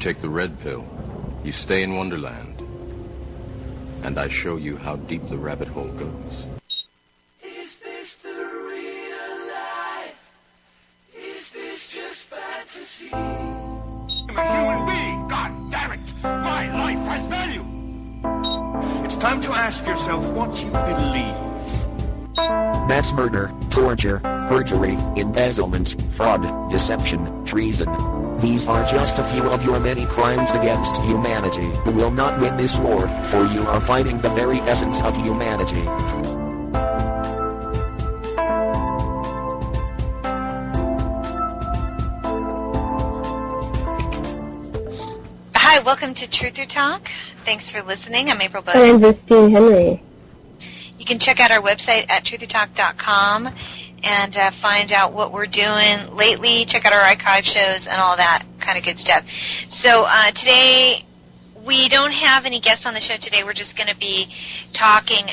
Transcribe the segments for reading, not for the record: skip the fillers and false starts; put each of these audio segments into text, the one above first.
Take the red pill. You stay in Wonderland. And I show you how deep the rabbit hole goes. Is this the real life? Is this just fantasy? I'm a human being. God damn it. My life has value. It's time to ask yourself what you believe. Mass murder, torture, perjury, embezzlement, fraud, deception, treason. These are just a few of your many crimes against humanity. You will not win this war, for you are fighting the very essence of humanity. Hi, welcome to Truth or Talk. Thanks for listening. I'm April Bud. I'm Virstyne Henry. You can check out our website at truthertalk.com and find out what we're doing lately. Check out our archive shows and all that kind of good stuff. So today, we don't have any guests on the show today. We're just going to be talking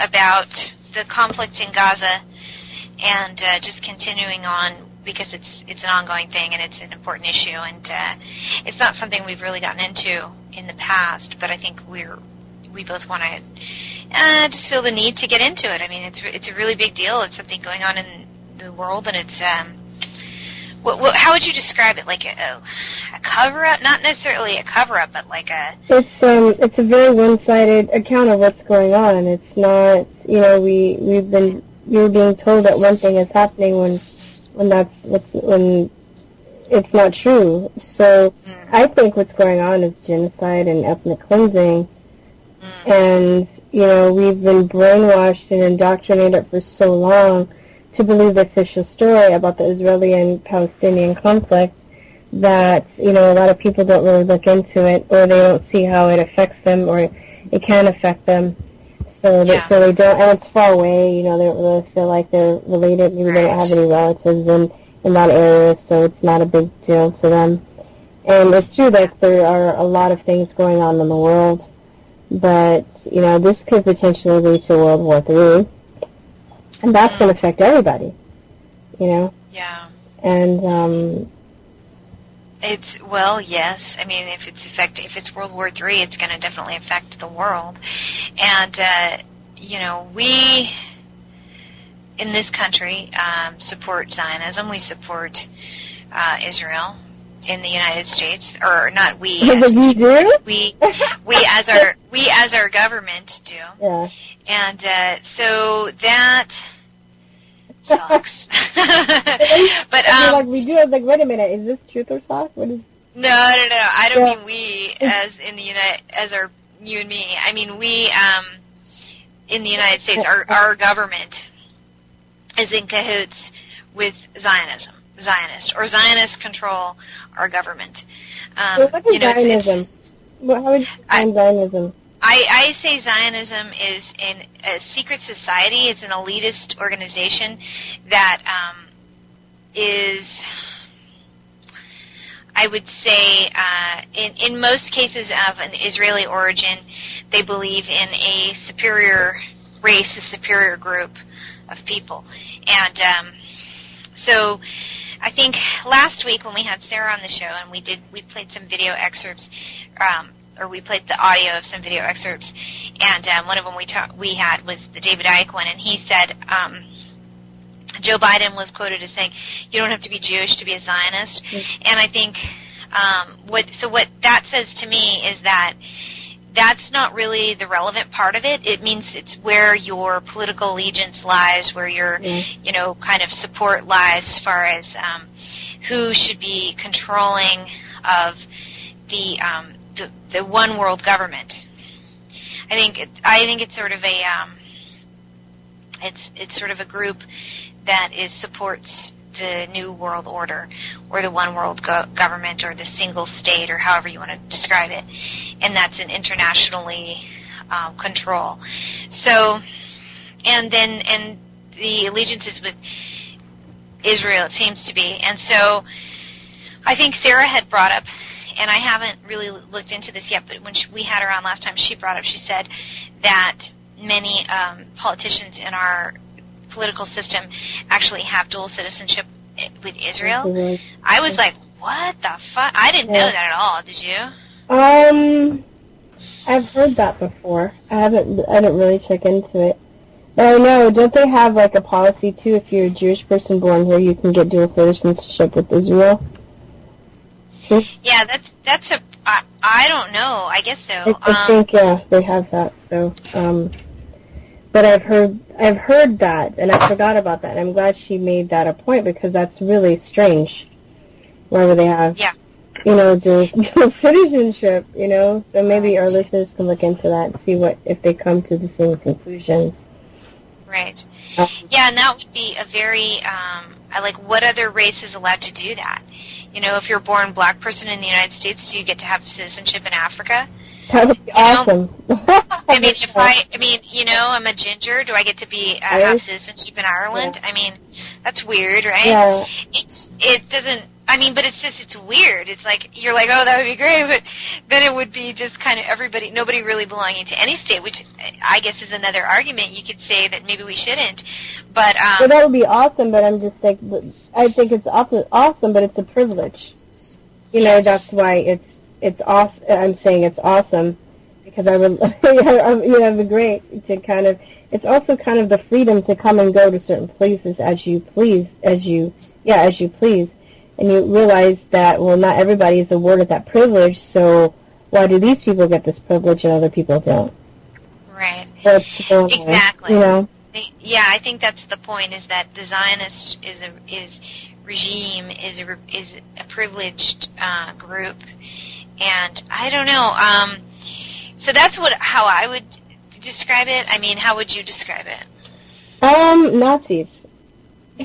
about the conflict in Gaza and just continuing on because it's an ongoing thing and it's an important issue. And it's not something we've really gotten into in the past, but I think we both want to just feel the need to get into it. I mean, it's a really big deal. It's something going on in the world, and it's how would you describe it? Like a cover-up? Not necessarily a cover-up, but like a... It's a very one-sided account of what's going on. It's not, you're being told that one thing is happening when it's not true. So I think what's going on is genocide and ethnic cleansing. And, we've been brainwashed and indoctrinated for so long to believe the official story about the Israeli and Palestinian conflict that, a lot of people don't really look into it, or they don't see how it affects them, or it can affect them. So they don't, and it's far away, they don't really feel like they're related. Maybe they don't have any relatives in that area, so it's not a big deal to them. And it's true that there are a lot of things going on in the world. But, this could potentially lead to World War III. And that's going to affect everybody, Yeah. And, yes. I mean, if it's World War III, it's going to definitely affect the world. And, we, in this country, support Zionism. We support Israel. In the United States, or not we? As, you do? We as our government do. Yeah. And so that sucks. But we do. I was like, wait a minute, is this Truth or Talk? What is? No. I don't mean we as in the you and me. I mean we in the United States. Our government is in cahoots with Zionism. Zionists control our government. What is Zionism? How would you define Zionism? I say Zionism is a secret society. It's an elitist organization that is, I would say, in most cases of an Israeli origin, they believe in a superior race, a superior group of people. And so I think last week when we had Sarah on the show and we played some video excerpts, or we played the audio of some video excerpts, and one of them we had was the David Icke one, and he said Joe Biden was quoted as saying, "You don't have to be Jewish to be a Zionist," and I think what that says to me is that that's not really the relevant part of it. It means it's where your political allegiance lies, where your, kind of support lies as far as who should be controlling of the one world government. I think it's sort of a it's sort of a group that supports the New World Order, or the one world government, or the single state, or however you want to describe it, and that's an internationally control. So, and the allegiance is with Israel, it seems to be, and so I think Sarah had brought up and I haven't really looked into this yet, but when we had her on last time, she brought up, she said that many politicians in our political system actually have dual citizenship with Israel. Mhm. I was like, what the fuck? I didn't know that at all. Did you? I've heard that before. I didn't really check into it. But I know, don't they have like a policy too, if you're a Jewish person born here, you can get dual citizenship with Israel? Yeah, that's a, I don't know. I guess so. I think, yeah, they have that, so, but I've heard that, and I forgot about that, and I'm glad she made that a point, because that's really strange. Why would they have, dual citizenship, So maybe our listeners can look into that and see if they come to the same conclusion. Right. Yeah, and that would be a very, what other race is allowed to do that? If you're a born black person in the United States, do you get to have citizenship in Africa? That would be awesome. I'm a ginger. Do I get to have citizenship in Ireland? Yeah. That's weird, right? Yeah. It doesn't, but it's weird. It's like, you're like, oh, that would be great, but then it would be just kind of nobody really belonging to any state, which I guess is another argument. You could say that maybe we shouldn't, but... well, that would be awesome, but I'm just like, I think it's awesome, but it's a privilege. That's why it's awesome. I'm saying it's awesome, because I would, it'd be great to kind of, it's also kind of the freedom to come and go to certain places as you please. And you realize that, well, not everybody is awarded that privilege, so why do these people get this privilege and other people don't? Right. Exactly. Yeah, I think that's the point, is that the Zionist regime is a privileged group, and I don't know. So that's how I would describe it. How would you describe it? Nazis.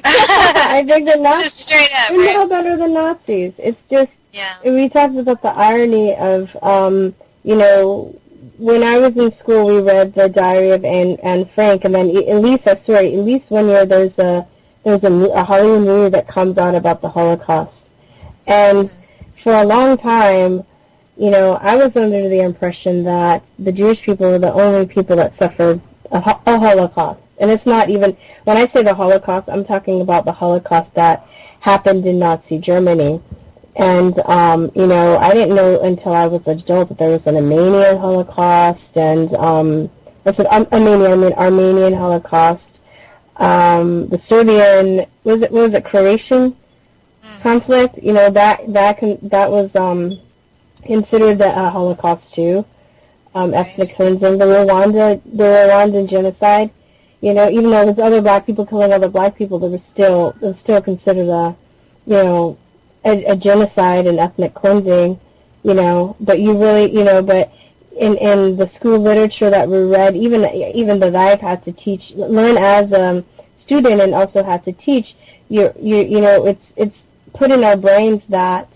I think the Nazis just straight up, are no better than Nazis. It's just, we talked about the irony of, when I was in school, we read the Diary of Anne Frank, and then at least 1 year there's a Hollywood movie that comes out about the Holocaust. And for a long time, I was under the impression that the Jewish people were the only people that suffered a Holocaust. And it's not even, when I say the Holocaust, I'm talking about the Holocaust that happened in Nazi Germany. And, I didn't know until I was an adult that there was an Armenian Holocaust, and, Armenian Holocaust, the Serbian, was it Croatian conflict? That was, considered a Holocaust too. Ethnic cleansing, the Rwandan genocide. Even though there's other black people killing other black people, it was still considered a genocide and ethnic cleansing, but you really, but in the school literature that we read, even that I've had to learn as a student and also had to teach, it's put in our brains that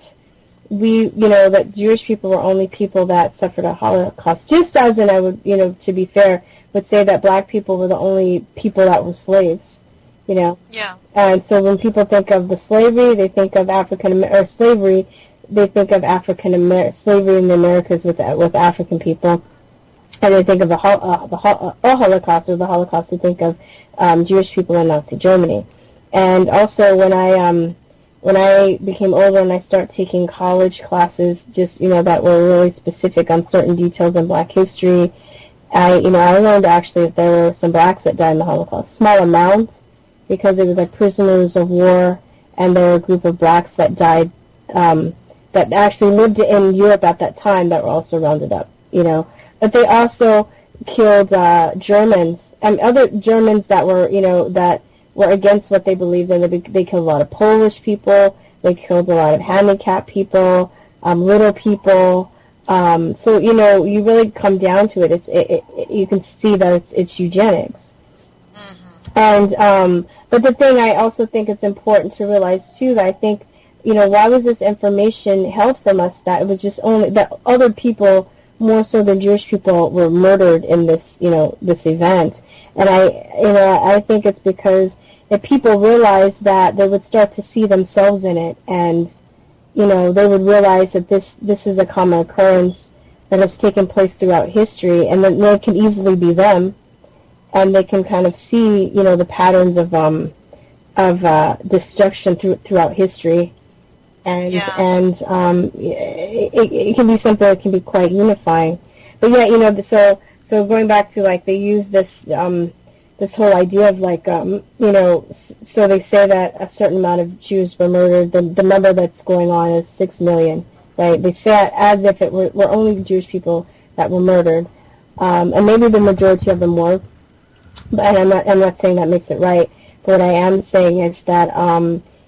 that Jewish people were only people that suffered a Holocaust, just as, and I would, to be fair, would say that black people were the only people that were slaves, Yeah. And so when people think of the slavery, they think of slavery, they think of slavery in the Americas with African people. And they think of the Holocaust, or the Holocaust, they think of Jewish people in Nazi Germany. And also when I became older and I started taking college classes, just, that were really specific on certain details in black history, I learned actually that there were some blacks that died in the Holocaust, small amounts, because it was like prisoners of war, and there were a group of blacks that died, that actually lived in Europe at that time, that were also rounded up, But they also killed Germans, and other Germans that were, that were against what they believed in. They killed a lot of Polish people, they killed a lot of handicapped people, little people. So, you really come down to it. You can see that it's eugenics. And, but the thing I also think it's important to realize, too, that I think, why was this information held from us, that it was just only, that other people, more so than Jewish people, were murdered in this, this event. And I think it's because if people realized that, they would start to see themselves in it, and they would realize that this is a common occurrence that has taken place throughout history, and then it can easily be them, and they can kind of see, the patterns of destruction throughout history, and it can be something that can be quite unifying. But yeah, so going back to like they use this this whole idea of like so they say that a certain amount of Jews were murdered. The number that's going on is 6 million. Right? They say it as if it were only Jewish people that were murdered, and maybe the majority of them were. But I'm not saying that makes it right. But what I am saying is that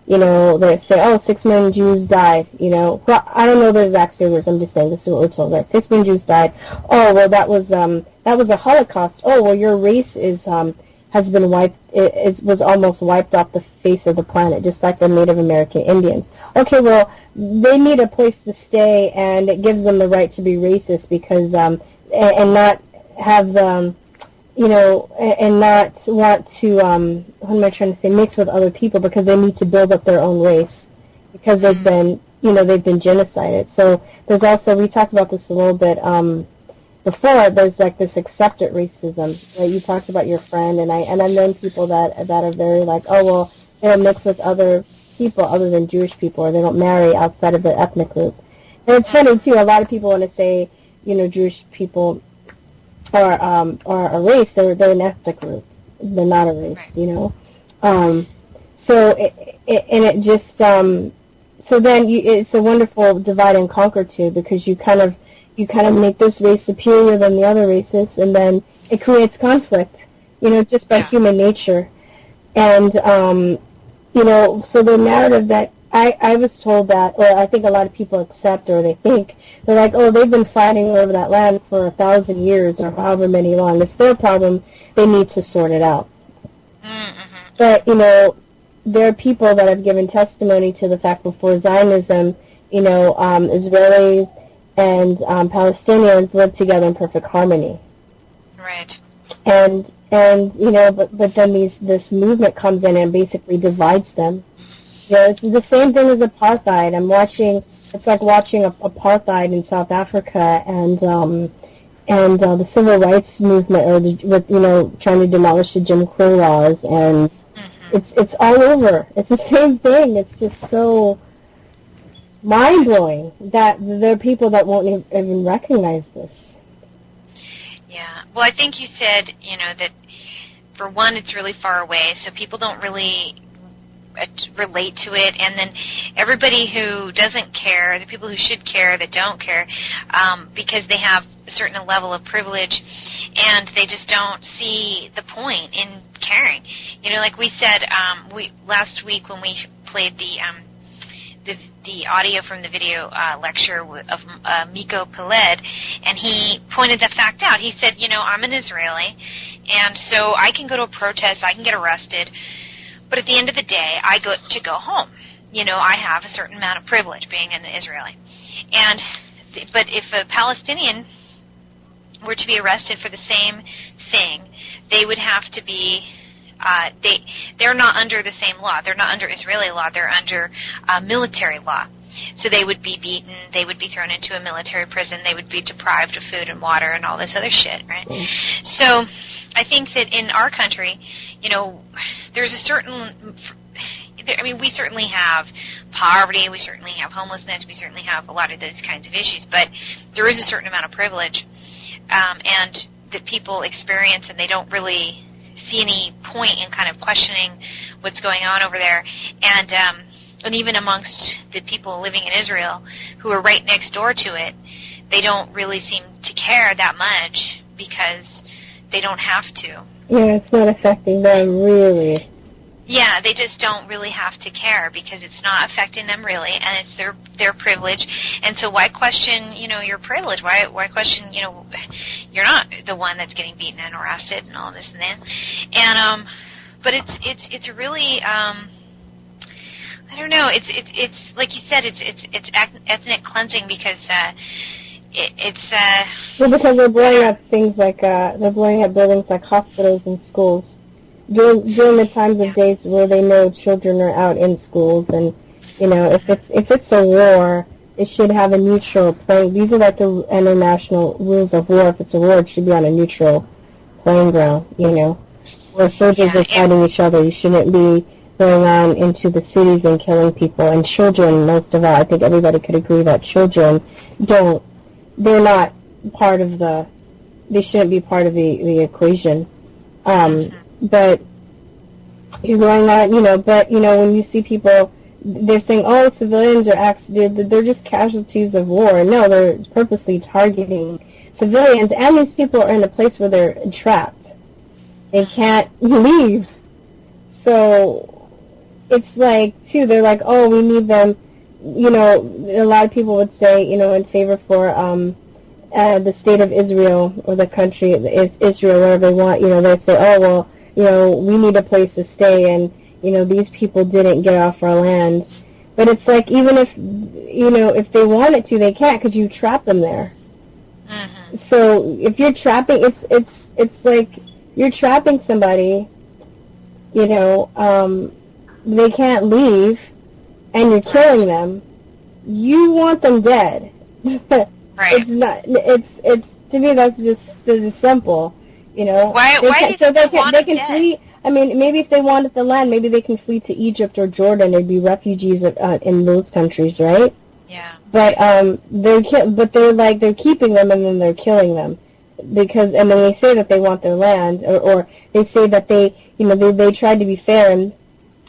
they say, 6 million Jews died. Well, I don't know the exact figures. I'm just saying this is what we're told. Right? 6 million Jews died. Oh, well, that was a Holocaust. Oh, well, your race has been wiped. It was almost wiped off the face of the planet, just like the Native American Indians. Okay, well, they need a place to stay, and it gives them the right to be racist because and not have and not want to what am I trying to say, mix with other people because they need to build up their own race because they've been they've been genocided. So there's also, we talked about this a little bit before, there's like this accepted racism. Right? You talked about your friend, and I've known people that are very like, oh well, they don't mix with other people other than Jewish people, or they don't marry outside of their ethnic group. And it's funny too. A lot of people want to say, Jewish people are a race. They're an ethnic group. They're not a race. So then it's a wonderful divide and conquer too, because you kind of make this race superior than the other races, and then it creates conflict, just by human nature. And, so the narrative that I was told that, or I think a lot of people accept, or they think, they're like, oh, they've been fighting over that land for 1,000 years, or however many long. It's their problem. They need to sort it out. Mm-hmm. But, there are people that have given testimony to the fact before Zionism, Israelis and Palestinians lived together in perfect harmony. Right. And but then this movement comes in and basically divides them. It's the same thing as apartheid. It's like watching apartheid in South Africa and the civil rights movement, or trying to demolish the Jim Crow laws, and it's all over. It's the same thing. It's just so mind-blowing that there are people that won't even recognize this. Yeah. Well, I think you said, that for one, it's really far away, so people don't really relate to it, and then everybody who doesn't care, the people who should care that don't care, because they have a certain level of privilege, and they just don't see the point in caring. Like we said, last week when we played the audio from the video lecture of Miko Peled, and he pointed the fact out. He said, I'm an Israeli, and so I can go to a protest, I can get arrested, but at the end of the day, I get to go home. I have a certain amount of privilege being an Israeli. But if a Palestinian were to be arrested for the same thing, they would have to be they're not under the same law. They're not under Israeli law. They're under military law. So they would be beaten. They would be thrown into a military prison. They would be deprived of food and water and all this other shit, right? So I think that in our country, there's a certain... we certainly have poverty. We certainly have homelessness. We certainly have a lot of those kinds of issues. But there is a certain amount of privilege and that people experience, and they don't really see any point in kind of questioning what's going on over there. And even amongst the people living in Israel who are right next door to it, they don't really seem to care that much because they don't have to. Yeah, it's not affecting them really. Yeah, they just don't really have to care because it's not affecting them really, and it's their privilege. And so why question, your privilege? Why question, you're not the one that's getting beaten and arrested and all this and that. And but it's really I don't know. It's like you said. It's ethnic cleansing because well, because they're blowing up things like they're blowing up buildings like hospitals and schools during the times of days where they know children are out in schools, and You know, if it's a war, it should have a neutral plane. These are like the international rules of war. If it's a war, it should be on a neutral playing ground, you know, where soldiers are fighting each other. You shouldn't be going on into the cities and killing people. And children, most of all, I think everybody could agree that children they're not part of they shouldn't be part of the equation. But you're going on, you know, but, you know, when you see people, they're saying, oh, civilians they're just casualties of war. No, they're purposely targeting civilians, and these people are in a place where they're trapped. They can't leave. So it's like, too, they're like, oh, we need them, you know, a lot of people would say, you know, in favor for the state of Israel, or the country, Israel, whatever they want, you know, they say, oh, well, you know, we need a place to stay, and, you know, these people didn't get off our land. But it's like, even if, you know, if they wanted to, they can't, because you trap them there. Mm-hmm. So if you're trapping, it's like you're trapping somebody, you know, they can't leave, and you're killing them. You want them dead. Right. It's not. It's to me, that's just simple. You know. Why do they can flee? I mean, maybe if they wanted the land, maybe they can flee to Egypt or Jordan. They'd be refugees in those countries, right? Yeah. But they're keeping them, and then they're killing them, and then they say that they want their land, or they say that they tried to be fair, and,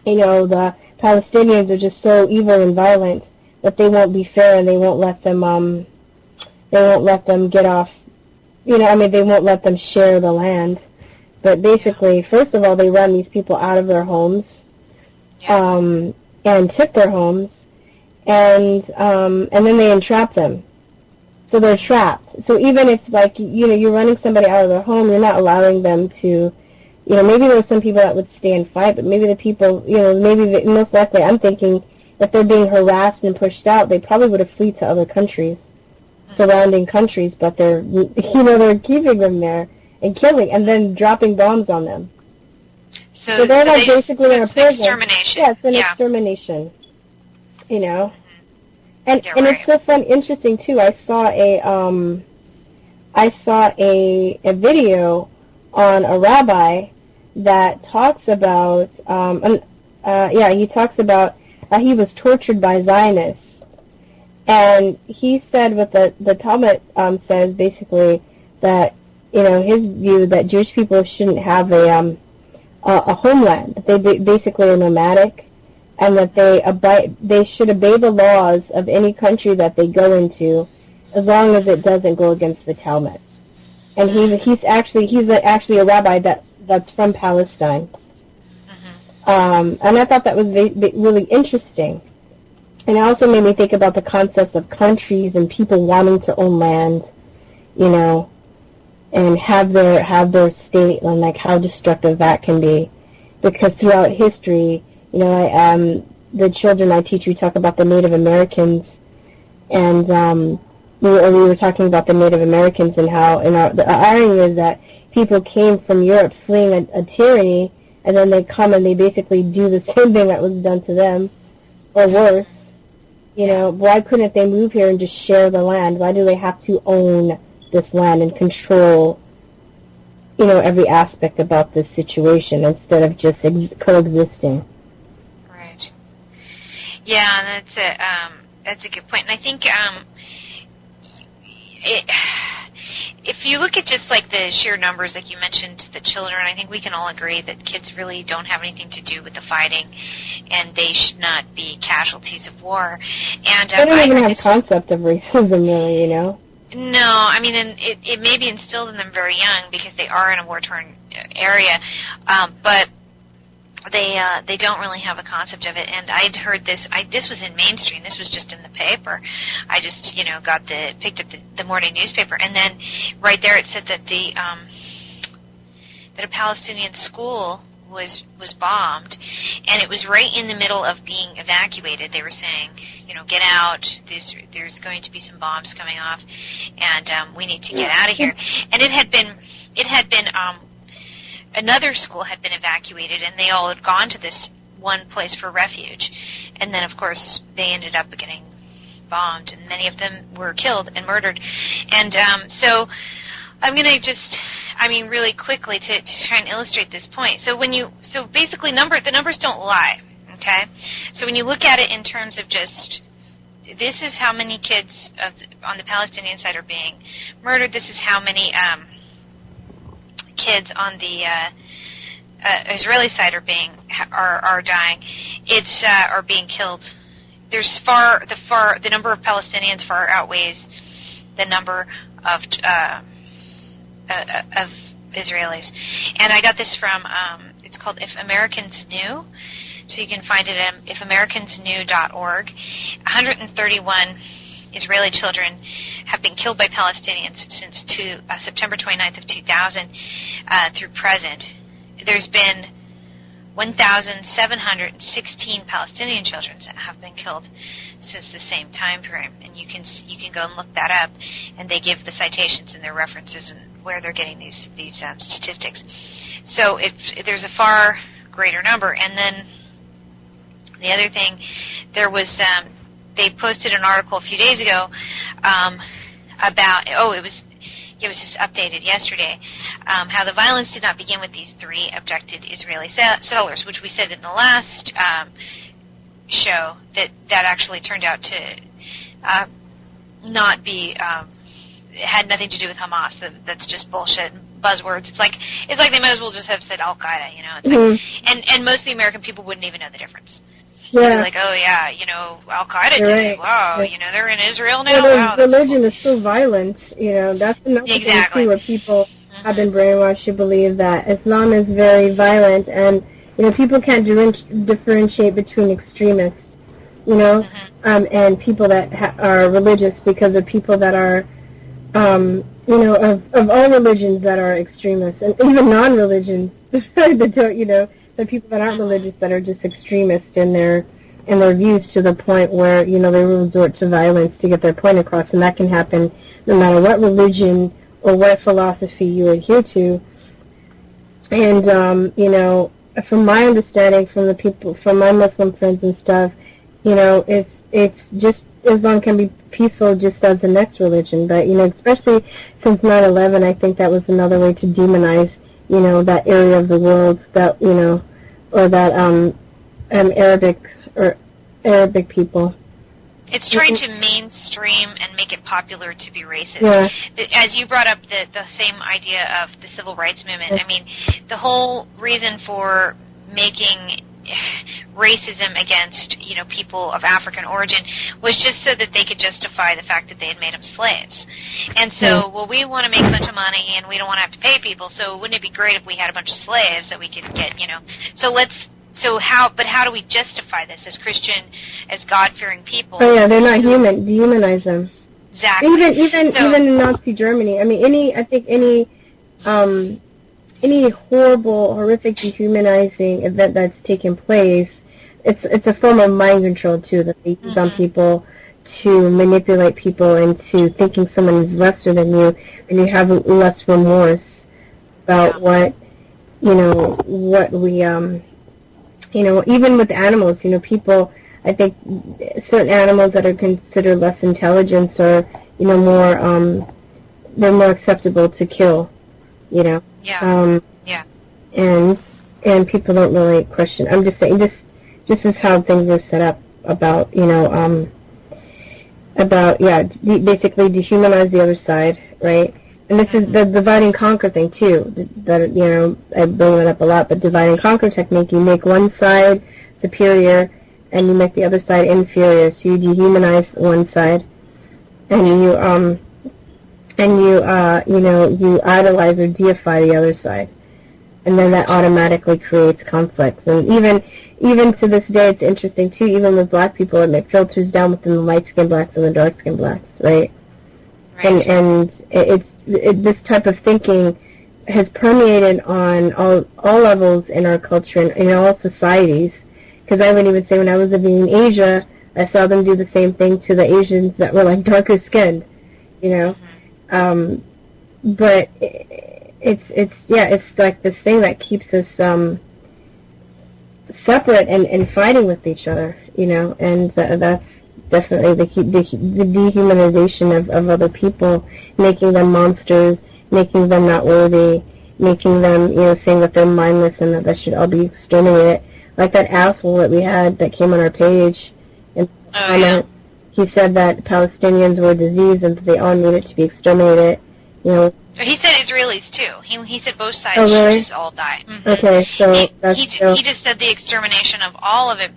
you know, the Palestinians are just so evil and violent that they won't be fair, and they won't let them get off. You know, I mean, they won't let them share the land. But basically, first of all, they run these people out of their homes, and took their homes, and then they entrap them. So they're trapped. So even if, like, you know, you're running somebody out of their home, you're not allowing them to, you know, maybe there were some people that would stay and fight, but maybe the people, you know, most likely, I'm thinking, if they're being harassed and pushed out, they probably would have fled to other countries, surrounding countries, but they're keeping them there and killing, and then dropping bombs on them. So they're like basically in a prison. Extermination. Yeah, it's an extermination. You know, and it's so fun, interesting too. I saw a video on a rabbi that talks about he talks about he was tortured by Zionists, and he said what the Talmud says basically that, you know, his view that Jewish people shouldn't have a homeland. They basically are nomadic, and that they should obey the laws of any country that they go into, as long as it doesn't go against the Talmud. And he's actually a rabbi that's from Palestine. And I thought that was really interesting. And it also made me think about the concept of countries and people wanting to own land, you know, and have their state, and like how destructive that can be. Because throughout history, you know, the children I teach, we talk about the Native Americans, and we were talking about the Native Americans and how, the irony is that people came from Europe fleeing a tyranny, and then they come and they basically do the same thing that was done to them, or worse. You know, why couldn't they move here and just share the land? Why do they have to own this land and control, you know, every aspect about this situation instead of just coexisting? Right. Yeah, that's a good point. And I think if you look at just like the sheer numbers, like you mentioned, the children, I think we can all agree that kids really don't have anything to do with the fighting, and they should not be casualties of war. And they don't even have a concept of racism, really, you know. No, I mean, and it may be instilled in them very young because they are in a war-torn area, but they don't really have a concept of it. And I'd heard this. This was in mainstream. This was just in the paper. I just, you know, picked up the morning newspaper, and then right there it said that that a Palestinian school was bombed, and it was right in the middle of being evacuated. They were saying, you know, get out. There's going to be some bombs coming off, and we need to get out of here. And it had been another school had been evacuated, and they all had gone to this one place for refuge. And then, of course, they ended up getting bombed, and many of them were killed and murdered. And so I'm going to just, really quickly to try and illustrate this point. So basically the numbers don't lie, okay? So when you look at it in terms of just, this is how many kids on the Palestinian side are being murdered, this is how many kids on the Israeli side are dying, are being killed. There's the number of Palestinians far outweighs the number of Israelis. And I got this from, it's called If Americans Knew, so you can find it at ifamericans.knew.org. 131 Israeli children have been killed by Palestinians since September 29th of 2000 through present. There's been 1,716 Palestinian children that have been killed since the same time frame, and you can go and look that up, and they give the citations and their references and where they're getting these statistics. So there's a far greater number. And then the other thing, there was they posted an article a few days ago about it was just updated yesterday, how the violence did not begin with these 3 abducted Israeli settlers, which we said in the last show that actually turned out to not be, it had nothing to do with Hamas. That's just bullshit buzzwords. It's like they might as well just have said Al-Qaeda, It's like, and most of the American people wouldn't even know the difference. Yeah. They're like, oh yeah, Al-Qaeda did it. Wow, they're in Israel now. Wow, religion is so violent. That's another thing too, where people have been brainwashed to believe that Islam is very violent, and people can't differentiate between extremists, and people that are religious, because of people that are, of all religions that are extremists, and even non-religions that don't, the people that aren't religious that are just extremists in their views, to the point where they will resort to violence to get their point across, and that can happen no matter what religion or what philosophy you adhere to. And from my understanding, from my Muslim friends and stuff, it's just, Islam can be peaceful just as the next religion, but especially since 9/11, I think that was another way to demonize that area of the world, that, or that Arabic people. It's trying to mainstream and make it popular to be racist. Yeah. As you brought up the same idea of the civil rights movement, the whole reason for making racism against, people of African origin was just so that they could justify the fact that they had made them slaves. And so, we want to make a bunch of money and we don't want to have to pay people, so wouldn't it be great if we had a bunch of slaves that we could get, how do we justify this as Christian, as God-fearing people? Oh yeah, they're not human. Dehumanize them. Exactly. Even in Nazi Germany, any horrible, horrific, dehumanizing event that's taken place, it's a form of mind control too, that they use on people to manipulate people into thinking someone is lesser than you, and you have less remorse about what we even with animals, people, I think certain animals that are considered less intelligent are more they're more acceptable to kill. Yeah. And people don't really question. I'm just saying this is how things are set up about basically dehumanize the other side, right? And this is the divide and conquer thing too. That I bring it up a lot, but divide and conquer technique. You make one side superior, and you make the other side inferior. So you dehumanize one side, and you idolize or deify the other side, and then that automatically creates conflicts. And even to this day, it's interesting too. Even with black people, it filters down within the light-skinned blacks and the dark-skinned blacks, right? And this type of thinking has permeated on all levels in our culture and in all societies. Because I would even say when I was living in Asia, I saw them do the same thing to the Asians that were like darker skinned, but it's like this thing that keeps us separate and fighting with each other, and that's definitely the dehumanization of other people, making them monsters, making them not worthy, making them, saying that they're mindless and that they should all be exterminated. Like that asshole that we had that came on our page in the comment, he said that Palestinians were a disease and that they all needed to be exterminated. He said Israelis too. He said both sides really? should just all die. Mm-hmm. Okay, so he just said the extermination of all of it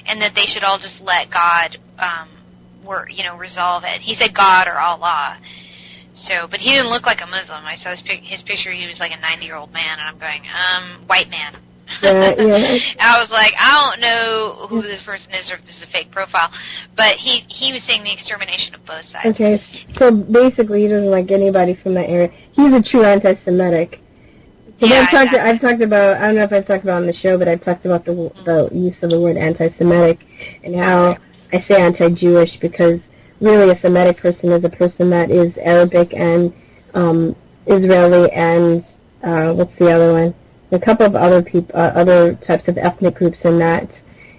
and that they should all just let God, resolve it. He said God or Allah. So, but he didn't look like a Muslim. I saw his picture. He was like a 90-year-old man, and I'm going, white man. Yeah. I was like, I don't know who this person is or if this is a fake profile, but he was saying the extermination of both sides. Okay, so basically he doesn't like anybody from that area. He's a true anti-Semitic. So yeah, I've talked about, I don't know if I've talked about on the show, but I've talked about the use of the word anti-Semitic and how I say anti-Jewish because really a Semitic person is a person that is Arabic and Israeli and what's the other one? A couple of other people, other types of ethnic groups in that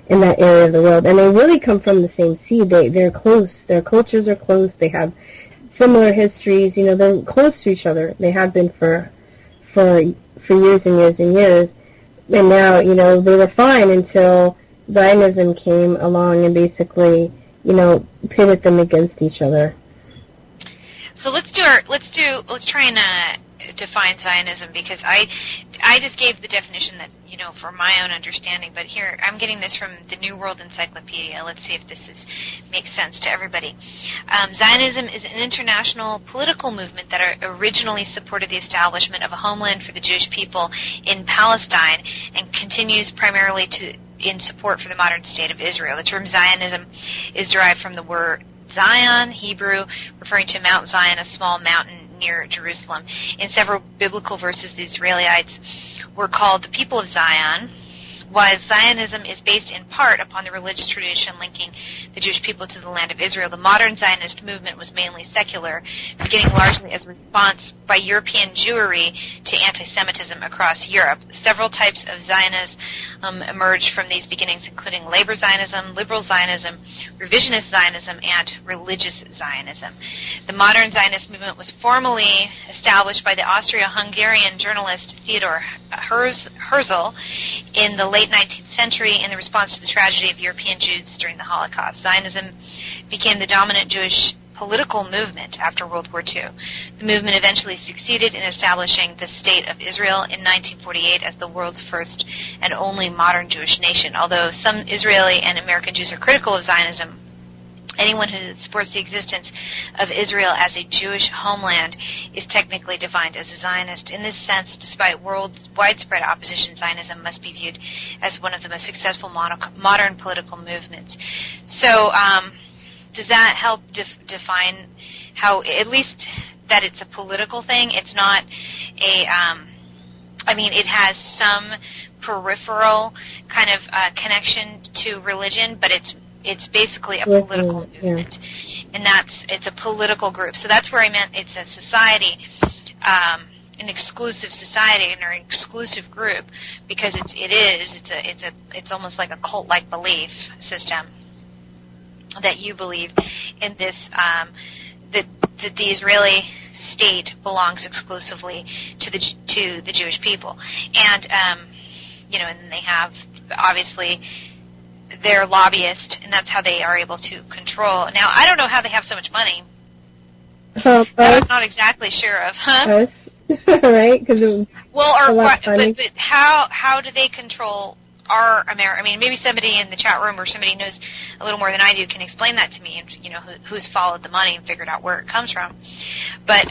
area of the world, and they really come from the same seed. They're close. Their cultures are close. They have similar histories. They're close to each other. They have been for years and years and years. And now, they were fine until Zionism came along and basically, pitted them against each other. So let's try and define Zionism, because I just gave the definition that, for my own understanding, but here I'm getting this from the New World Encyclopedia. Let's see if this makes sense to everybody. Zionism is an international political movement that originally supported the establishment of a homeland for the Jewish people in Palestine and continues primarily in support for the modern state of Israel. The term Zionism is derived from the word Zion, Hebrew, referring to Mount Zion, a small mountain near Jerusalem. In several biblical verses, the Israelites were called the people of Zion, while Zionism is based in part upon the religious tradition linking the Jewish people to the land of Israel. The modern Zionist movement was mainly secular, beginning largely as a response by European Jewry to anti-Semitism across Europe. Several types of Zionism emerged from these beginnings, including labor Zionism, liberal Zionism, revisionist Zionism, and religious Zionism. The modern Zionist movement was formally established by the Austro-Hungarian journalist Theodor Herzl in the late 19th century in the response to the tragedy of European Jews during the Holocaust. Zionism became the dominant Jewish political movement after World War II. The movement eventually succeeded in establishing the State of Israel in 1948 as the world's first and only modern Jewish nation. Although some Israeli and American Jews are critical of Zionism, anyone who supports the existence of Israel as a Jewish homeland is technically defined as a Zionist. In this sense, despite widespread opposition, Zionism must be viewed as one of the most successful modern political movements. So, does that help define how, at least that it's a political thing? It's not a, it has some peripheral kind of connection to religion, but it's basically a political movement, and it's a political group. So that's where I meant it's a society, an exclusive society or an exclusive group, because it's almost like a cult-like belief system that you believe in this that the Israeli state belongs exclusively to the Jewish people, and and they have obviously their lobbyists, and that's how they are able to control. Now, I don't know how they have so much money. That I'm not exactly sure of, huh? Right? Because but how do they control our America? Maybe somebody in the chat room or somebody knows a little more than I do can explain that to me, and who's followed the money and figured out where it comes from. But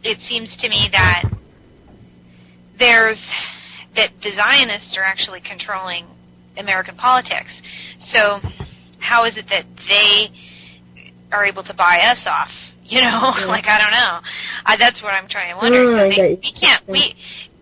it seems to me that the Zionists are actually controlling American politics. So how is it that they are able to buy us off? Like, I don't know. That's what I'm trying to wonder.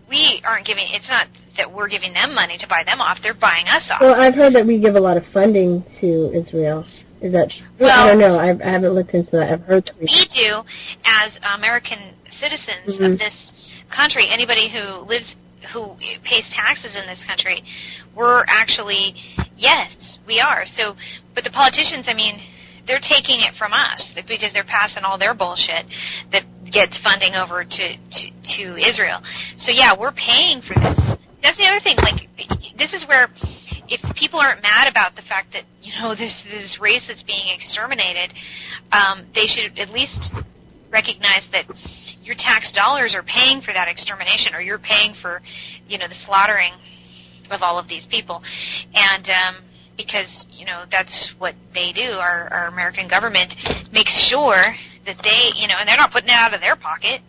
We aren't giving, it's not that we're giving them money to buy them off, they're buying us off. Well, I've heard that we give a lot of funding to Israel. Is that true? Well, I don't know. I haven't looked into that. I've heard that we do as American citizens of this country. Anybody who lives who pays taxes in this country, we're actually, yes, we are. So, but the politicians, I mean, they're taking it from us because they're passing all their bullshit that gets funding over to Israel. So yeah, we're paying for this. That's the other thing. Like, this is where, if people aren't mad about the fact that, you know, this race is being exterminated, they should at least recognize that your tax dollars are paying for that extermination, or you're paying for, you know, the slaughtering of all of these people. And because, you know, that's what they do. Our American government makes sure that they, you know, and they're not putting it out of their pocket.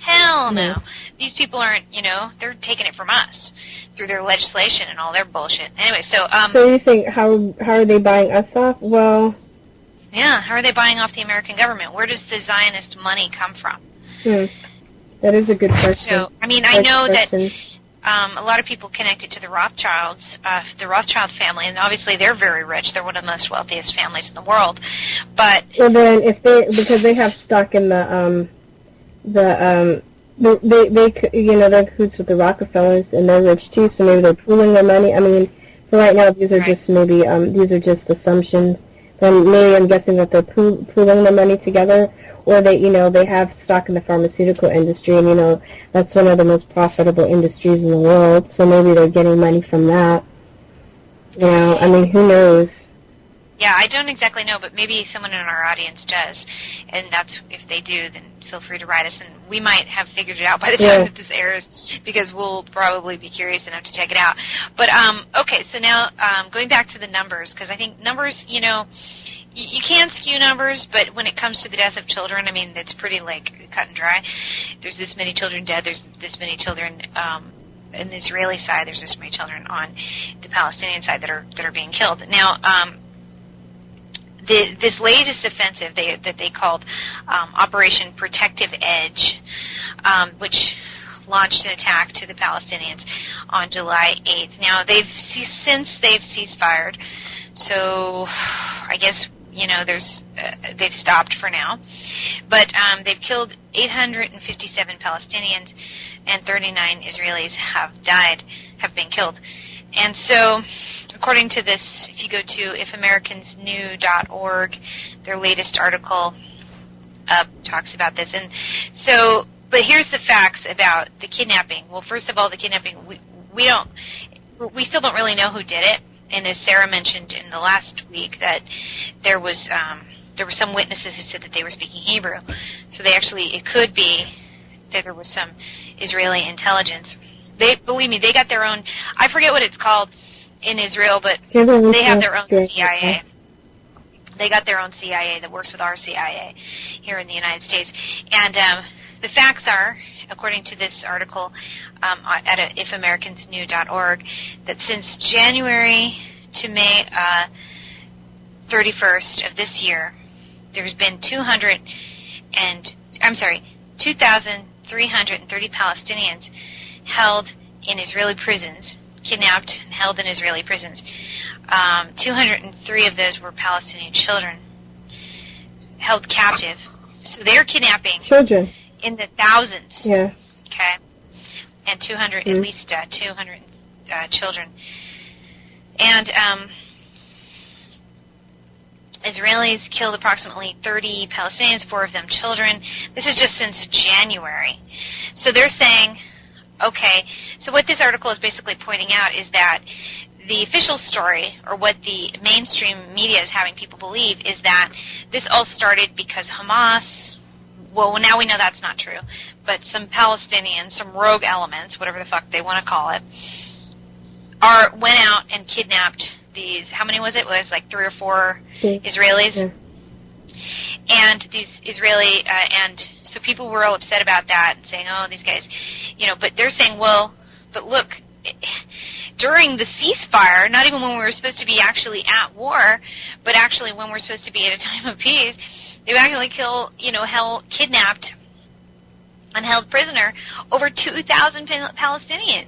Hell no. These people aren't, you know, they're taking it from us through their legislation and all their bullshit. Anyway, so... so you think, how are they buying us off? Well... Yeah, how are they buying off the American government? Where does the Zionist money come from? That is a good question. So, I mean, I know that a lot of people connected to the Rothschilds, the Rothschild family, and obviously they're very rich. They're one of the most wealthiest families in the world. But well, then if because they have stock in they you know, they're in cahoots with the Rockefellers, and they're rich too. So maybe they're pooling their money. I mean, for right now, these are just maybe these are just assumptions. Then maybe I'm guessing that they're pooling their money together. Or they, you know, they have stock in the pharmaceutical industry, and, you know, that's one of the most profitable industries in the world, so maybe they're getting money from that. You know, I mean, who knows? Yeah, I don't exactly know, but maybe someone in our audience does, and that's, if they do, then feel free to write us, and we might have figured it out by the time that this airs, because we'll probably be curious enough to check it out. But, okay, so now, going back to the numbers, because I think numbers, you know, you can skew numbers, but when it comes to the death of children, I mean, it's pretty, like, cut and dry. There's this many children dead. There's this many children on the Israeli side. There's this many children on the Palestinian side that are being killed. Now, this latest offensive that they called Operation Protective Edge, which launched an attack to the Palestinians on July 8th. Now, they've ceasefired, so I guess, you know, they've stopped for now. But they've killed 857 Palestinians, and 39 Israelis have been killed. And so, according to this, if you go to ifamericans.new.org, their latest article talks about this. And so, but here's the facts about the kidnapping. Well, first of all, the kidnapping, we still don't really know who did it. And as Sarah mentioned in the last week, that there were some witnesses who said that they were speaking Hebrew. So it could be that there was some Israeli intelligence. Believe me, they got their own, I forget what it's called in Israel, but they have their own CIA. They got their own CIA that works with our CIA here in the United States. And the facts are, according to this article at ifamericans.new.org, that since January to May 31st of this year, there's been 2,330 Palestinians held in Israeli prisons, kidnapped and held in Israeli prisons. 203 of those were Palestinian children held captive. So they're kidnapping children in the thousands. Yeah. Okay. And 200, at least 200 children. And Israelis killed approximately 30 Palestinians, 4 of them children. This is just since January. So they're saying, okay, so what this article is basically pointing out is that the official story, or what the mainstream media is having people believe, is that this all started because Hamas, well, now we know that's not true, but some Palestinians, some rogue elements, whatever the fuck they want to call it, went out and kidnapped these, how many was it? It was like 3 or 4 Israelis. Yeah. And these Israeli, and so people were all upset about that and saying, oh, these guys, you know, but they're saying, well, but look, during the ceasefire, not even when we were supposed to be actually at war, but actually when we're supposed to be at a time of peace, they've actually kidnapped and held prisoner over 2,000 Palestinians.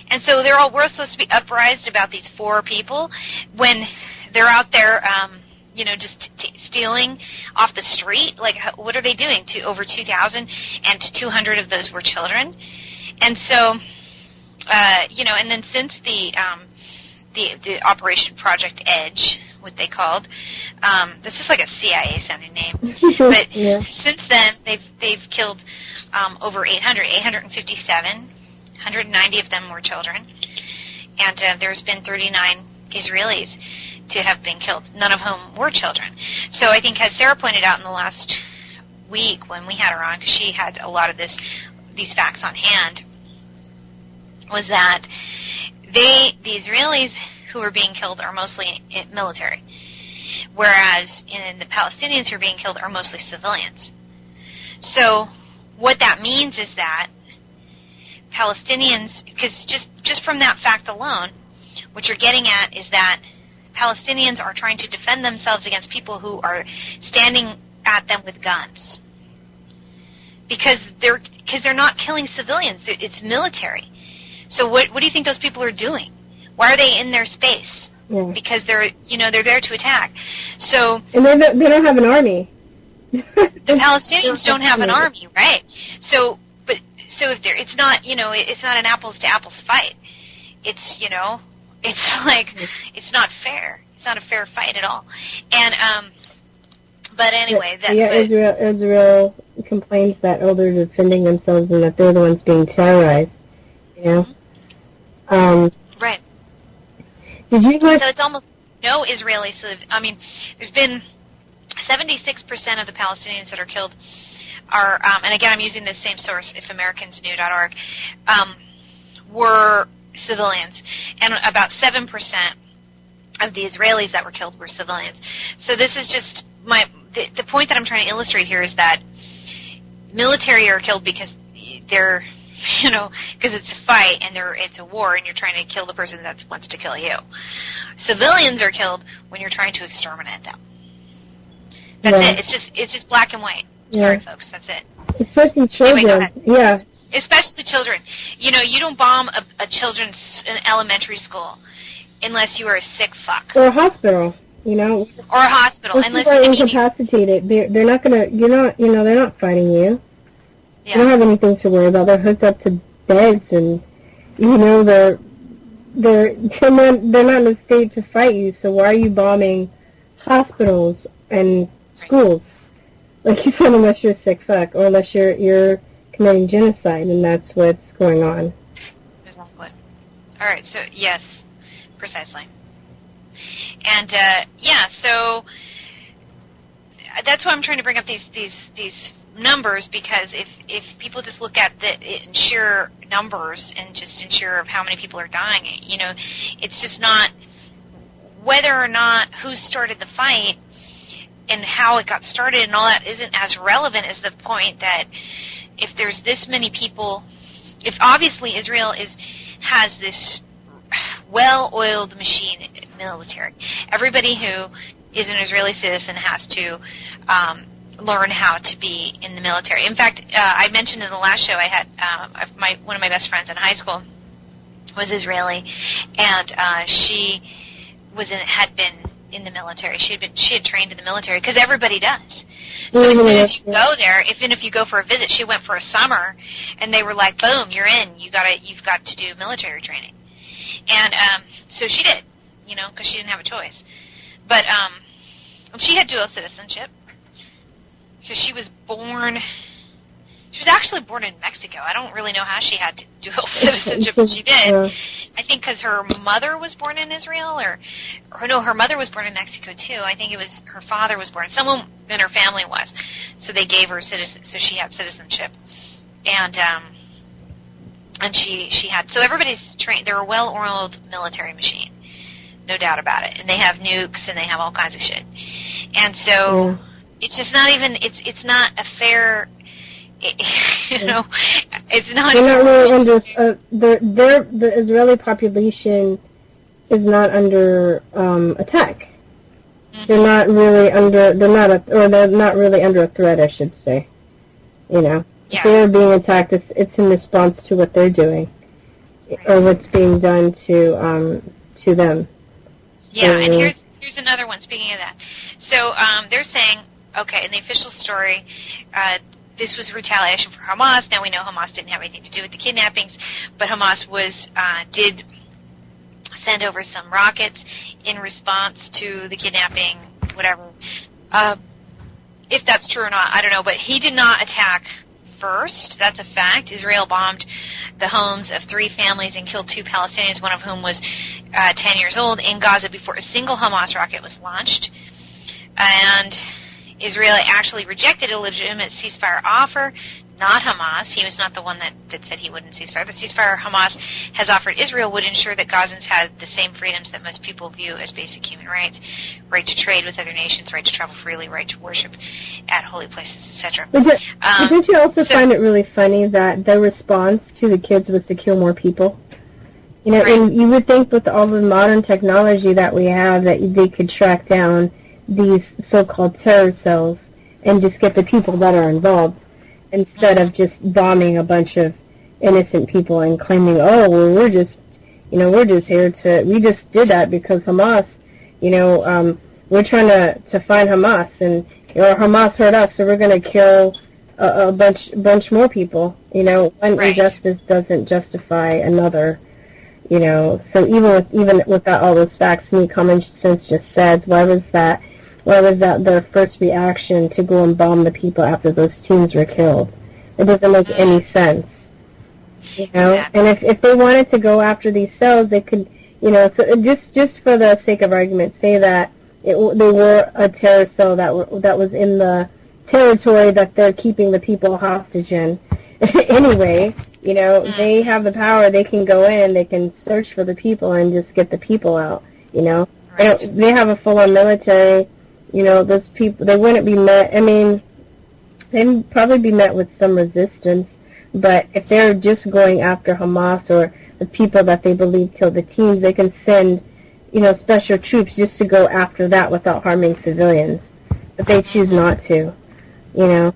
And so we're supposed to be uprised about these 4 people when they're out there, you know, just stealing off the street. Like, what are they doing to over 2,000, and 200 of those were children? And so and then since the Operation Project Edge, what they called, this is like a CIA sounding name, but since then they've killed over 857, 190 of them were children, and there's been 39 Israelis to have been killed, none of whom were children. So I think, as Sarah pointed out in the last week when we had her on, because she had a lot of these facts on hand, was that the Israelis who are being killed are mostly military, whereas the Palestinians who are being killed are mostly civilians. So what that means is that Palestinians, because just from that fact alone, what you're getting at is that Palestinians are trying to defend themselves against people who are standing at them with guns. Because they're not killing civilians. It's military. So what do you think those people are doing? Why are they in their space? Yeah. Because they're there to attack. So and they don't have an army. The Palestinians don't have an army, right? So if it's not it's not an apples to apples fight. It's it's like it's not fair. It's not a fair fight at all. And but anyway, Israel complains that they're defending themselves and that they're the ones being terrorized. Right. Did you guys? So it's almost no Israeli. I mean, there's been 76% of the Palestinians that are killed are, and again, I'm using this same source, ifamericans.org, were civilians, and about 7% of the Israelis that were killed were civilians. So this is just the point that I'm trying to illustrate here is that military are killed because they're, because it's a fight and it's a war and you're trying to kill the person that wants to kill you. Civilians are killed when you're trying to exterminate them. That's it. It's just black and white. Sorry, folks. That's it. Especially children. Anyway, yeah. Especially children. You don't bomb a children's elementary school unless you are a sick fuck. Or a hospital. Or a hospital. Unless people are incapacitated. They're not gonna. They're not fighting you. Yeah. They don't have anything to worry about. They're hooked up to beds, and they're not in a state to fight you. So why are you bombing hospitals and schools? Like you said, unless you're a sick fuck, or unless you're committing genocide, and that's what's going on. Exactly. All right. So yes, precisely. And so that's why I'm trying to bring up these numbers, because if people just look at the sheer numbers and just in sheer of how many people are dying, it's just not whether or not who started the fight and how it got started and all that isn't as relevant as the point that if there's this many people, if obviously Israel has this well-oiled machine military. Everybody who is an Israeli citizen has to learn how to be in the military. In fact, I mentioned in the last show I had one of my best friends in high school was Israeli, and she had been in the military. She had trained in the military because everybody does. So as soon as you go there, even if you go for a visit, she went for a summer, and they were like, "Boom, you're in. You've got to do military training." And so she did, because she didn't have a choice. But she had dual citizenship. Because she was actually born in Mexico. I don't really know how she had dual citizenship, but she did. Yeah. I think because her mother was born in Israel, or no, her mother was born in Mexico too. I think it was her father was born. Someone in her family was. So they gave her so she had citizenship. And she had, so everybody's trained, they're a well-oiled military machine. No doubt about it. And they have nukes and they have all kinds of shit. And so, it's just not even, it's not a fair, it's not. They're not really under, the Israeli population is not under, attack. Mm-hmm. They're not really under, they're not really under a threat, I should say. Yeah. If they're being attacked, it's in response to what they're doing, or what's being done to them. Yeah, and here's another one, speaking of that. So they're saying, okay, in the official story, this was retaliation for Hamas. Now we know Hamas didn't have anything to do with the kidnappings, but Hamas did send over some rockets in response to the kidnapping, whatever. If that's true or not, I don't know, but he did not attack first. That's a fact. Israel bombed the homes of 3 families and killed 2 Palestinians, one of whom was 10 years old, in Gaza before a single Hamas rocket was launched. And Israel actually rejected a legitimate ceasefire offer, not Hamas. He was not the one that said he wouldn't ceasefire. The ceasefire Hamas has offered Israel would ensure that Gazans had the same freedoms that most people view as basic human rights: right to trade with other nations, right to travel freely, right to worship at holy places, etc. Didn't you also find it really funny that the response to the kids was to kill more people? You know, Right. and you would think with all the modern technology that we have that they could track down these so-called terror cells and just get the people that are involved, instead of just bombing a bunch of innocent people and claiming, oh, well, we're just here to, we just did that because Hamas, we're trying to find Hamas, and Hamas hurt us, so we're going to kill a bunch more people. One Right. injustice doesn't justify another. So even without all those facts, me, common sense just says, why was that their first reaction to go and bomb the people after those teens were killed? It doesn't make any sense. Exactly. And if they wanted to go after these cells, they could, so just for the sake of argument, say that they were a terror cell that was in the territory that they're keeping the people hostage in. Anyway, they have the power. They can go in, they can search for the people and just get the people out. Right. They have a full-on military. Those people, they wouldn't be met. I mean, they'd probably be met with some resistance. But if they're just going after Hamas or the people that they believe killed the teens, they can send, special troops just to go after that without harming civilians. But they choose not to, Yeah.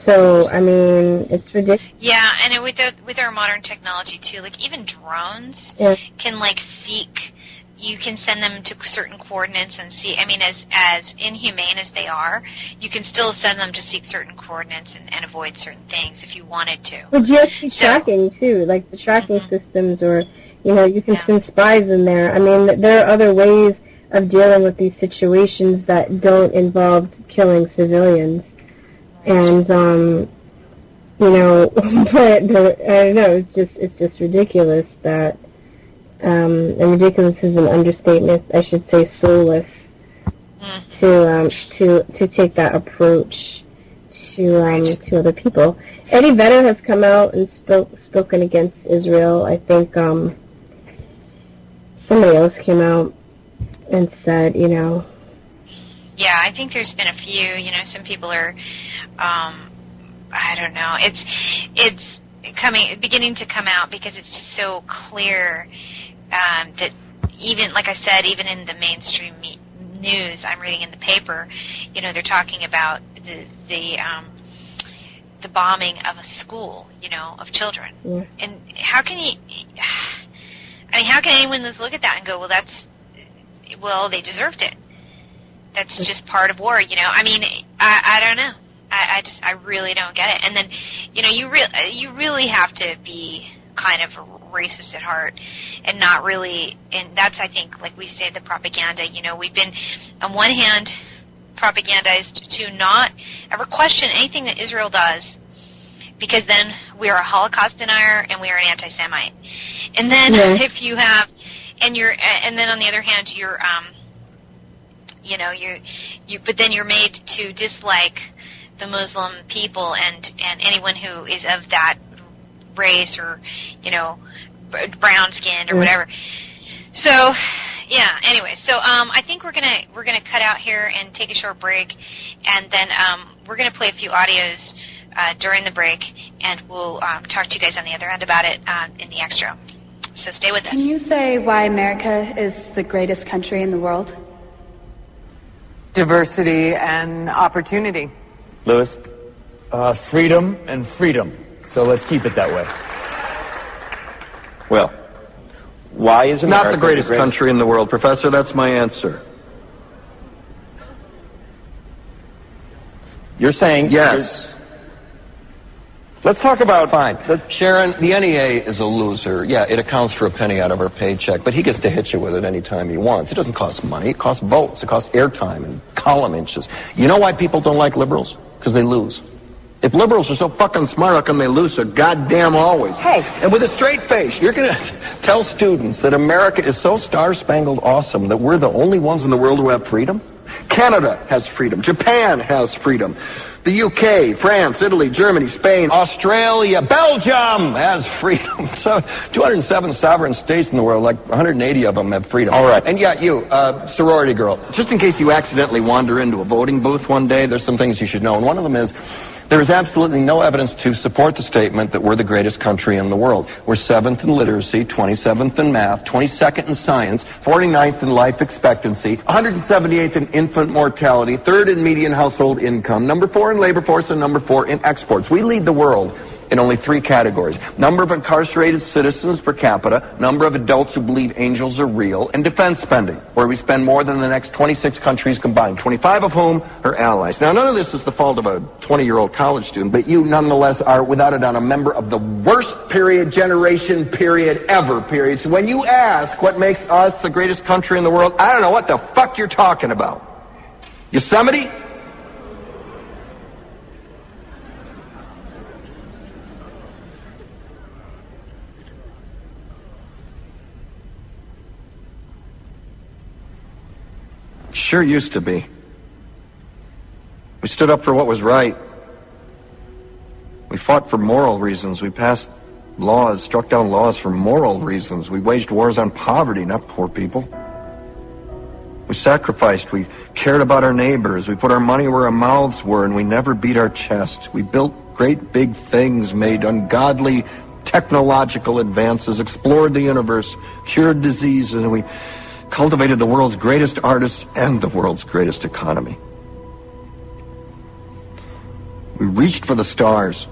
So, I mean, it's ridiculous. Yeah, and with our modern technology too, like even drones Yeah. can seek. You can send them to certain coordinates and see. I mean, as inhumane as they are, you can still send them to seek certain coordinates and avoid certain things if you wanted to. But GSP tracking, too, like the tracking systems, or, you can send spies in there. I mean, there are other ways of dealing with these situations that don't involve killing civilians. And, but I don't know, it's just ridiculous that, and ridiculous is an understatement, I should say soulless, to take that approach to other people. Eddie Vedder has come out and spoken against Israel. I think somebody else came out and said, Yeah, I think there's been a few. Some people are, I don't know. It's beginning to come out because it's just so clear that even, like I said, even in the mainstream news, I'm reading in the paper, they're talking about the bombing of a school, of children. Yeah. And how can anyone just look at that and go, well, they deserved it. That's just part of war, I mean, I don't know. I really don't get it. And then, you really have to be kind of racist at heart and not really, and that's, I think, like we say, the propaganda. We've been, on one hand, propagandized to not ever question anything that Israel does, because then we are a Holocaust denier and we are an anti-Semite. And then if you have, and then on the other hand, but then you're made to dislike the Muslim people and anyone who is of that race or, brown skinned or whatever. So, yeah, anyway, so I think we're gonna cut out here and take a short break, and then we're gonna play a few audios during the break, and we'll talk to you guys on the other end about it in the extra. So stay with us. Can you say why America is the greatest country in the world? Diversity and opportunity. Lewis? Freedom and freedom. So let's keep it that way. Well, why is America Not the greatest country in the world, Professor. That's my answer. You're saying... Yes. Let's talk about... Fine. Sharon, the NEA is a loser. Yeah, it accounts for a penny out of our paycheck, but he gets to hit you with it anytime he wants. It doesn't cost money. It costs votes. It costs airtime and column inches. You know why people don't like liberals? Because they lose. If liberals are so fucking smart, how come they lose so goddamn always? Hey. And with a straight face, you're going to tell students that America is so star-spangled awesome that we're the only ones in the world who have freedom? Canada has freedom. Japan has freedom. The UK, France, Italy, Germany, Spain, Australia, Belgium has freedom. So 207 sovereign states in the world, like 180 of them have freedom. All right. And yeah, you, sorority girl, just in case you accidentally wander into a voting booth one day, there's some things you should know. And one of them is, there is absolutely no evidence to support the statement that we're the greatest country in the world. We're 7th in literacy, 27th in math, 22nd in science, 49th in life expectancy, 178th in infant mortality, 3rd in median household income, number 4 in labor force, and number 4 in exports. We lead the world in only 3 categories: number of incarcerated citizens per capita, number of adults who believe angels are real, and defense spending, where we spend more than the next 26 countries combined, 25 of whom are allies. Now, none of this is the fault of a 20-year-old college student, but you nonetheless are, without a doubt, a member of the worst generation ever. So when you ask what makes us the greatest country in the world, I don't know what the fuck you're talking about. Yosemite? Sure used to be. We stood up for what was right. We fought for moral reasons. We passed laws, struck down laws for moral reasons. We waged wars on poverty, not poor people. We sacrificed. We cared about our neighbors. We put our money where our mouths were, and we never beat our chest. We built great big things, made ungodly technological advances, explored the universe, cured diseases, and we cultivated the world's greatest artists and the world's greatest economy. We reached for the stars,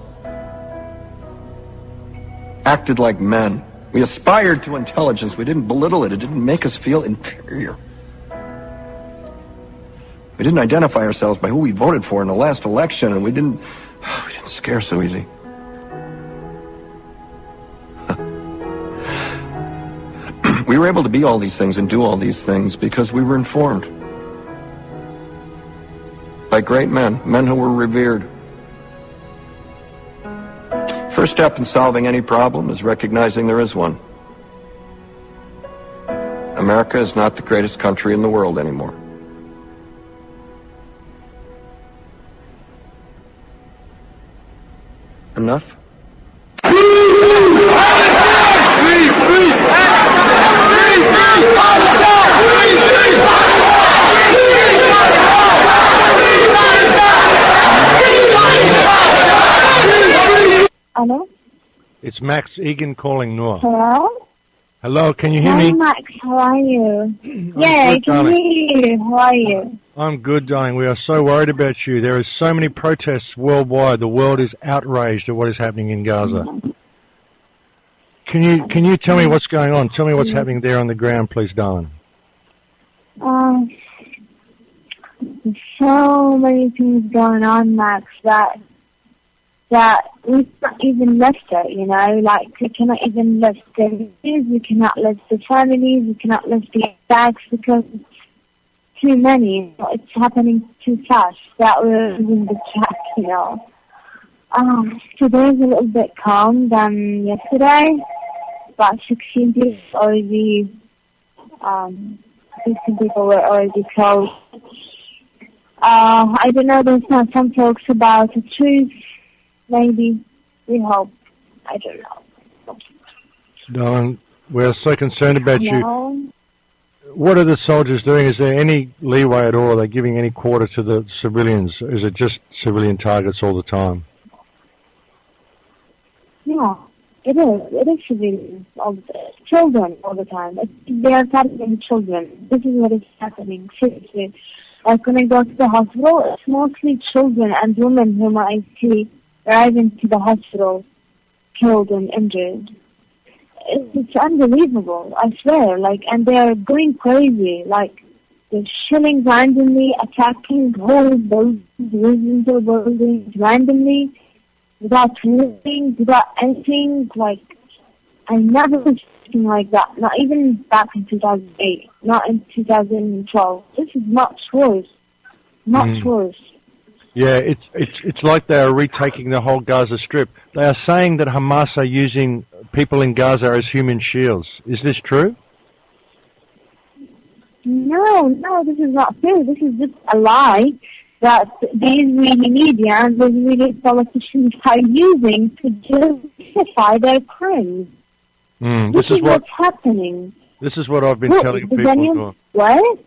acted like men. We aspired to intelligence. We didn't belittle it. It didn't make us feel inferior. We didn't identify ourselves by who we voted for in the last election, and we didn't scare so easy. We were able to be all these things and do all these things because we were informed by great men who were revered. First step in solving any problem is recognizing there is one. America is not the greatest country in the world anymore. Enough? Hello? It's Max Egan calling Noor. Hello? Hello, can you hear Hi, me? Max, how are you? Yeah, I can hear you. How are you? I'm good, darling. We are so worried about you. There are so many protests worldwide. The world is outraged at what is happening in Gaza. Can you tell me what's going on? Tell me what's happening there on the ground, please, darling. So many things going on, Max, that we can't even lift it, you know, like we cannot even lift the news, we cannot lift the families, we cannot lift the bags because it's too many. It's happening too fast that we're losing the track, you know. Today's a little bit calm than yesterday. About 16 people already, 16 people were already killed. I don't know, there's not some talks about the truth. Maybe. We hope. I don't know. Darling, we're so concerned about you. What are the soldiers doing? Is there any leeway at all? Are they giving any quarter to the civilians? Is it just civilian targets all the time? Yeah, it is. It is civilians. Children all the time. They are targeting children. This is what is happening. Seriously. Like when I go to the hospital, it's mostly children and women whom I see arriving to the hospital, killed and injured. It's unbelievable, I swear. Like, and they're going crazy. Like, they're shelling randomly, attacking whole buildings, residential buildings randomly. without warning, without anything. Like, I never was something like that. Not even back in 2008, not in 2012. This is much worse. Much worse. Yeah, it's like they are retaking the whole Gaza Strip. They are saying that Hamas are using people in Gaza as human shields. Is this true? No, this is not true. This is just a lie that the Israeli media and the Israeli politicians are using to justify their crimes. This is what's happening. This is what I've been telling people. What?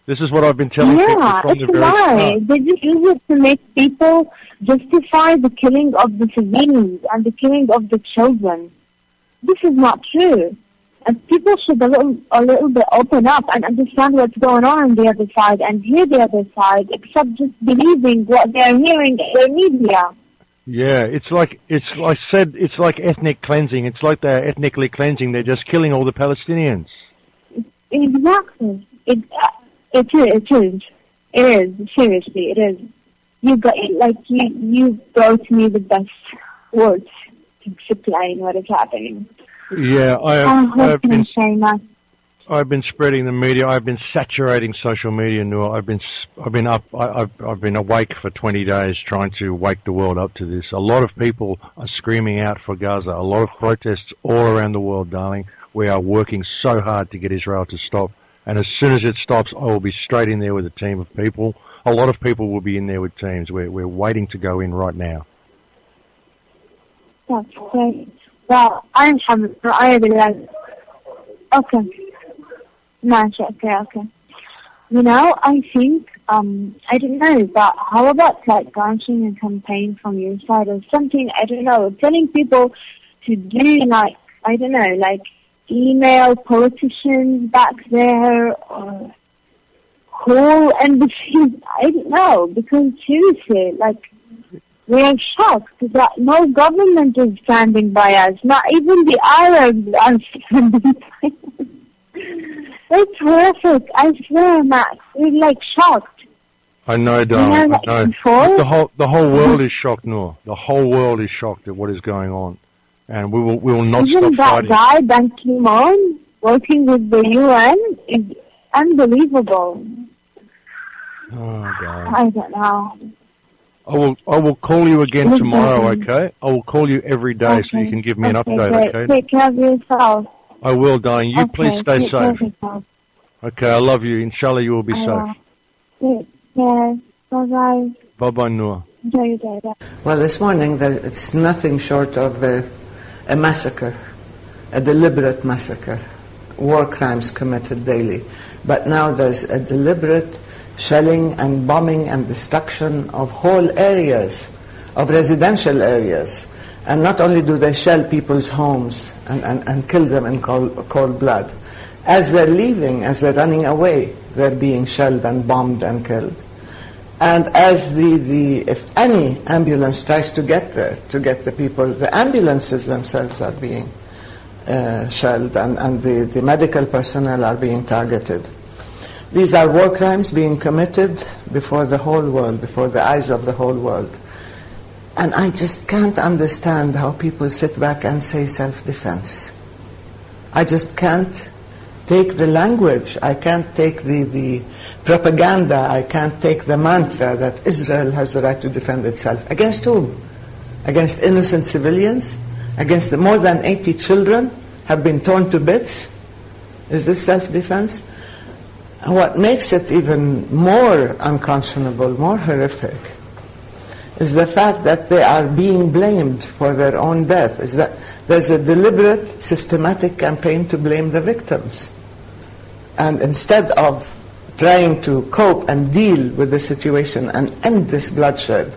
This is what I've been telling people from the very lie. start. They just use it to make people justify the killing of the civilians and the killing of the children. This is not true. And people should a little bit open up and understand what's going on the other side and hear the other side, except just believing what they're hearing in their media. Yeah, it's like ethnic cleansing. It's like they're ethnically cleansing. They're just killing all the Palestinians. Exactly. It is. Seriously, it is. You brought me the best words to explain what is happening. Yeah, I've been spreading the media. I've been saturating social media, Noor. I've been awake for 20 days trying to wake the world up to this. A lot of people are screaming out for Gaza. A lot of protests all around the world, darling. We are working so hard to get Israel to stop. And as soon as it stops, I will be straight in there with a team of people. A lot of people will be in there with teams. We're waiting to go in right now. That's great. Well, I realize. Okay. Nice, okay. You know, I think, I don't know, but how about like launching a campaign from your side or something, I don't know, telling people to do like, I don't know, like email politicians back there or call embassies, I don't know, because seriously, like, we are shocked that no government is standing by us, not even the Arabs are standing by us. It's horrific, I swear, Max, we're like shocked. I know, darling, I know. The whole world is shocked, Noor. The whole world is shocked at what is going on. And we will not stop fighting. That guy, Ban Ki-moon, working with the UN, is unbelievable. Oh, God. I don't know. I will call you again tomorrow, okay? I will call you every day so you can give me an update, great. okay? Take care of yourself. I will, darling. You please stay take care of safe. yourself. Okay, I love you. Inshallah, you will be safe. Take care. Bye-bye. Bye-bye, Noor. Enjoy your day. Bye. Well, this morning, it's nothing short of a massacre, a deliberate massacre, war crimes committed daily. But now there's a deliberate shelling and bombing and destruction of whole areas, of residential areas. And not only do they shell people's homes and kill them in cold blood, as they're leaving, as they're running away, they're being shelled and bombed and killed. And as if any ambulance tries to get there, to get the people, the ambulances themselves are being shelled and the medical personnel are being targeted. These are war crimes being committed before the whole world, before the eyes of the whole world. And I just can't understand how people sit back and say self-defense. I just can't take the language. I can't take the propaganda. I can't take the mantra that Israel has the right to defend itself. Against whom? Against innocent civilians? Against the more than 80 children have been torn to bits? Is this self-defense? And what makes it even more unconscionable, more horrific, is the fact that they are being blamed for their own death, is that there's a deliberate, systematic campaign to blame the victims. And instead of trying to cope and deal with the situation and end this bloodshed,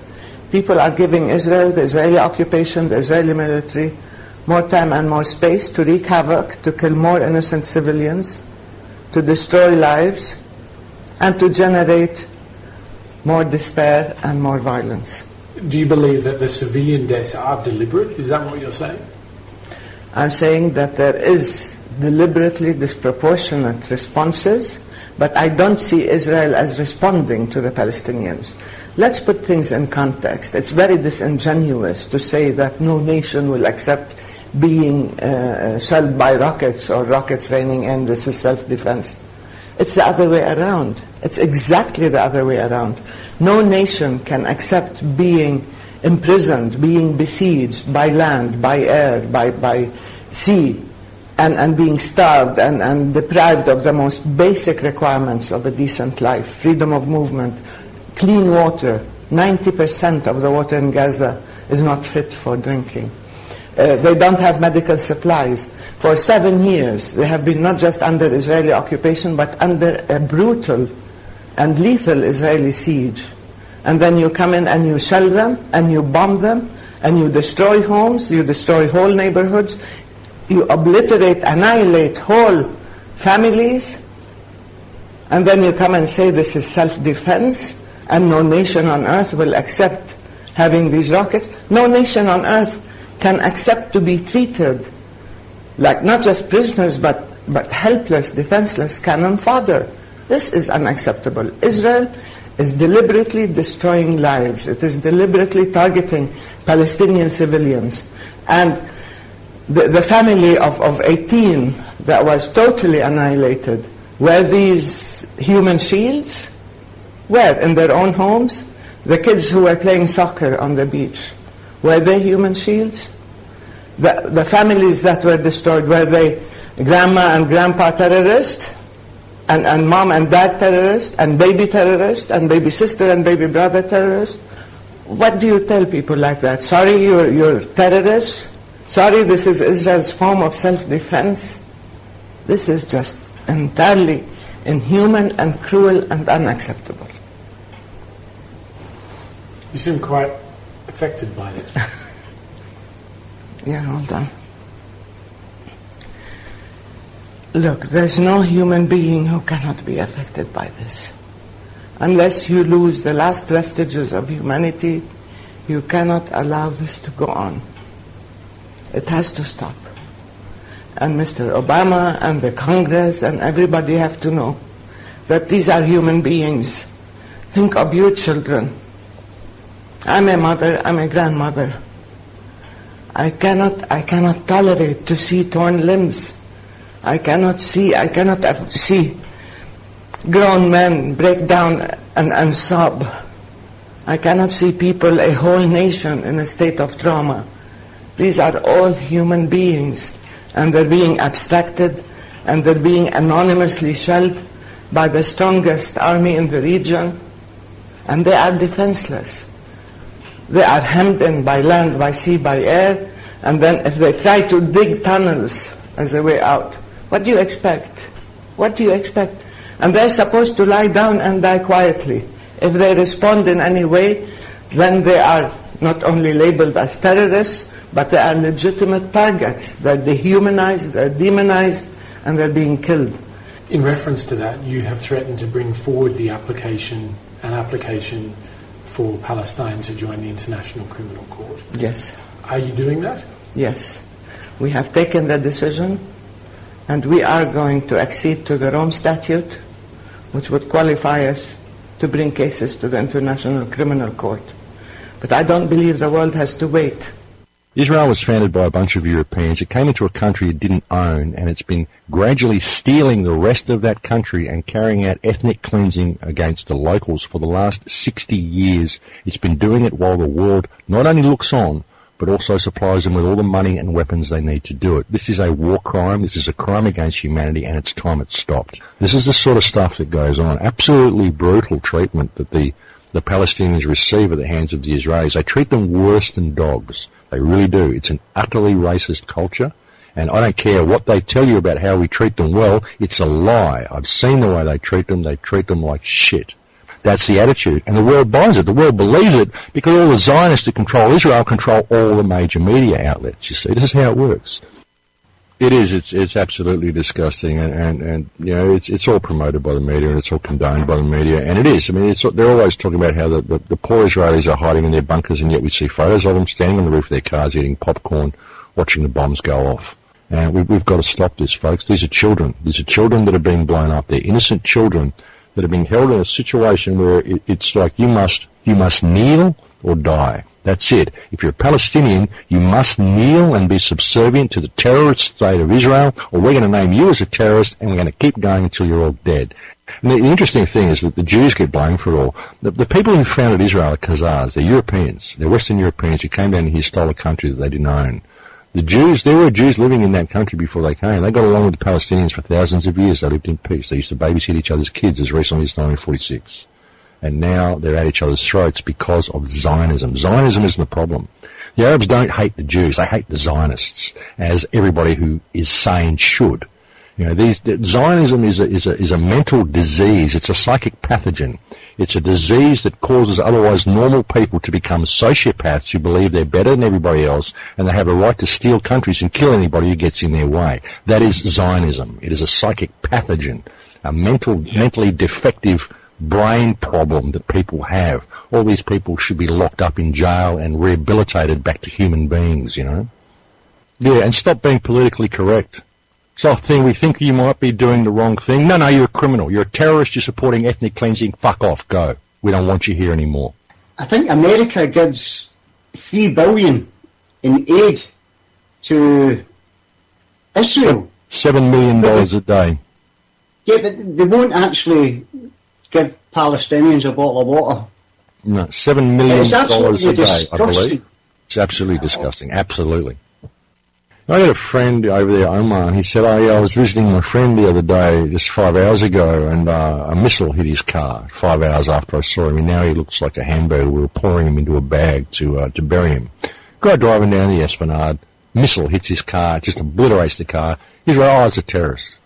people are giving Israel, the Israeli occupation, the Israeli military, more time and more space to wreak havoc, to kill more innocent civilians, to destroy lives, and to generate more despair and more violence. Do you believe that the civilian deaths are deliberate? Is that what you're saying? I'm saying that there is deliberately disproportionate responses, but I don't see Israel as responding to the Palestinians. Let's put things in context. It's very disingenuous to say that no nation will accept being shelled by rockets or rockets raining in. This is self-defense. It's the other way around. It's exactly the other way around. No nation can accept being imprisoned, being besieged by land, by air, by sea, and being starved and deprived of the most basic requirements of a decent life, freedom of movement, clean water. 90% of the water in Gaza is not fit for drinking. They don't have medical supplies. For 7 years, they have been not just under Israeli occupation, but under a brutal and lethal Israeli siege. And then you come in and you shell them, and you bomb them, and you destroy homes, you destroy whole neighborhoods, you obliterate, annihilate whole families, and then you come and say this is self-defense, and no nation on earth will accept having these rockets. No nation on earth can accept to be treated like not just prisoners, but helpless, defenseless cannon fodder. This is unacceptable. Israel is deliberately destroying lives. It is deliberately targeting Palestinian civilians. And the family of 18 that was totally annihilated, were these human shields? Where? In their own homes? The kids who were playing soccer on the beach, were they human shields? The families that were destroyed, were they grandma and grandpa terrorists? And mom and dad terrorists? And baby terrorists? And baby sister and baby brother terrorists? What do you tell people like that? Sorry, you're terrorists? Sorry, this is Israel's form of self-defense? This is just entirely inhuman and cruel and unacceptable. You seem quite affected by this. Yeah, hold on. Look, there's no human being who cannot be affected by this. Unless you lose the last vestiges of humanity, you cannot allow this to go on. It has to stop. And Mr. Obama and the Congress and everybody have to know that these are human beings. Think of your children. I'm a mother, I'm a grandmother. I cannot tolerate to see torn limbs. I cannot see grown men break down and sob. I cannot see people, a whole nation, in a state of trauma. These are all human beings, and they're being abstracted, and they're being anonymously shelled by the strongest army in the region, and they are defenseless. They are hemmed in by land, by sea, by air, and then if they try to dig tunnels as a way out, what do you expect? What do you expect? And they're supposed to lie down and die quietly. If they respond in any way, then they are not only labeled as terrorists, but they are legitimate targets. They're dehumanized, they're demonized, and they're being killed. In reference to that, you have threatened to bring forward the application for Palestine to join the International Criminal Court. Yes. Are you doing that? Yes. We have taken the decision, and we are going to accede to the Rome Statute, which would qualify us to bring cases to the International Criminal Court. But I don't believe the world has to wait. Israel was founded by a bunch of Europeans. It came into a country it didn't own, and it's been gradually stealing the rest of that country and carrying out ethnic cleansing against the locals for the last 60 years. It's been doing it while the world not only looks on, but also supplies them with all the money and weapons they need to do it. This is a war crime. This is a crime against humanity, and it's time it stopped. This is the sort of stuff that goes on. Absolutely brutal treatment that the Palestinians receive at the hands of the Israelis. They treat them worse than dogs. They really do. It's an utterly racist culture, and I don't care what they tell you about how we treat them well. It's a lie. I've seen the way they treat them. They treat them like shit. That's the attitude, and the world buys it. The world believes it because all the Zionists that control Israel control all the major media outlets. You see, this is how it works. It is. It's absolutely disgusting, and you know, it's all promoted by the media, and it's all condoned by the media, and it is. I mean, they're always talking about how the poor Israelis are hiding in their bunkers, and yet we see photos of them standing on the roof of their cars eating popcorn, watching the bombs go off. And we've got to stop this, folks. These are children. These are children that are being blown up. They're innocent children that are being held in a situation where it's like you must kneel or die. That's it. If you're a Palestinian, you must kneel and be subservient to the terrorist state of Israel, or we're going to name you as a terrorist, and we're going to keep going until you're all dead. And the interesting thing is that the Jews get blamed for it all. The people who founded Israel are Khazars. They're Europeans. They're Western Europeans who came down here, stole a country that they didn't own. The Jews, there were Jews living in that country before they came. They got along with the Palestinians for thousands of years. They lived in peace. They used to babysit each other's kids as recently as 1946. And now they're at each other's throats because of Zionism. Zionism isn't the problem. The Arabs don't hate the Jews. They hate the Zionists, as everybody who is sane should. You know, Zionism is a mental disease. It's a psychic pathogen. It's a disease that causes otherwise normal people to become sociopaths who believe they're better than everybody else, and they have a right to steal countries and kill anybody who gets in their way. That is Zionism. It is a psychic pathogen, a mentally defective brain problem that people have. All these people should be locked up in jail and rehabilitated back to human beings, you know. Yeah, and stop being politically correct. So we think you might be doing the wrong thing. No, you're a criminal. You're a terrorist. You're supporting ethnic cleansing. Fuck off. Go. We don't want you here anymore. I think America gives $3 billion in aid to Israel. $7 million a day. Yeah, but they won't actually give Palestinians a bottle of water. No, $7 million a day, I believe. It's absolutely disgusting. Absolutely. I got a friend over there, Omar, and he said, I was visiting my friend the other day, just 5 hours ago, and a missile hit his car 5 hours after I saw him, and now he looks like a hamburger. We were pouring him into a bag to bury him. Guy driving down the Esplanade, missile hits his car, just obliterates the car. He's like, it's a terrorist.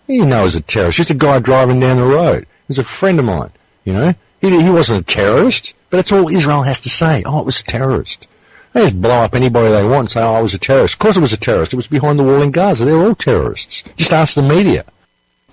You know he's a terrorist. Just a guy driving down the road. He's a friend of mine, you know. He wasn't a terrorist, but that's all Israel has to say. It was a terrorist. They just blow up anybody they want and say, I was a terrorist. Of course it was a terrorist. It was behind the wall in Gaza. They're all terrorists. Just ask the media.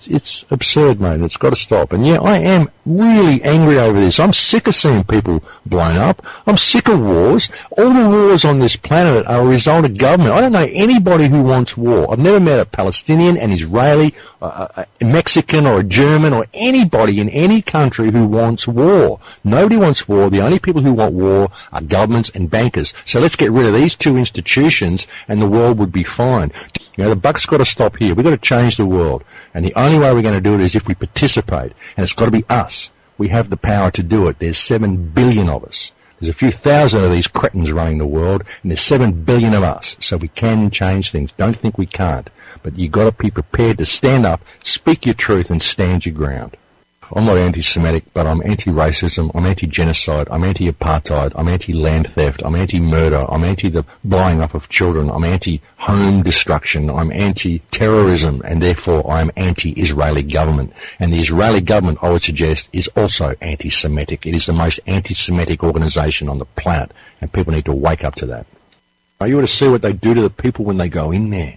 It's absurd, mate. It's got to stop. And yeah, I am really angry over this. I'm sick of seeing people blown up. I'm sick of wars. All the wars on this planet are a result of government. I don't know anybody who wants war. I've never met a Palestinian, an Israeli, a Mexican or a German or anybody in any country who wants war. Nobody wants war. The only people who want war are governments and bankers. So let's get rid of these two institutions and the world would be fine. You know, the buck's got to stop here. We've got to change the world. And the only way we're going to do it is if we participate. And it's got to be us. We have the power to do it. There's 7 billion of us. There's a few thousand of these cretins running the world, and there's 7 billion of us. So we can change things. Don't think we can't. But you've got to be prepared to stand up, speak your truth, and stand your ground. I'm not anti-Semitic, but I'm anti-racism, I'm anti-genocide, I'm anti-apartheid, I'm anti-land theft, I'm anti-murder, I'm anti the blowing up of children, I'm anti-home destruction, I'm anti-terrorism, and therefore I'm anti-Israeli government. And the Israeli government, I would suggest, is also anti-Semitic. It is the most anti-Semitic organisation on the planet, and people need to wake up to that. You ought to see what they do to the people when they go in there.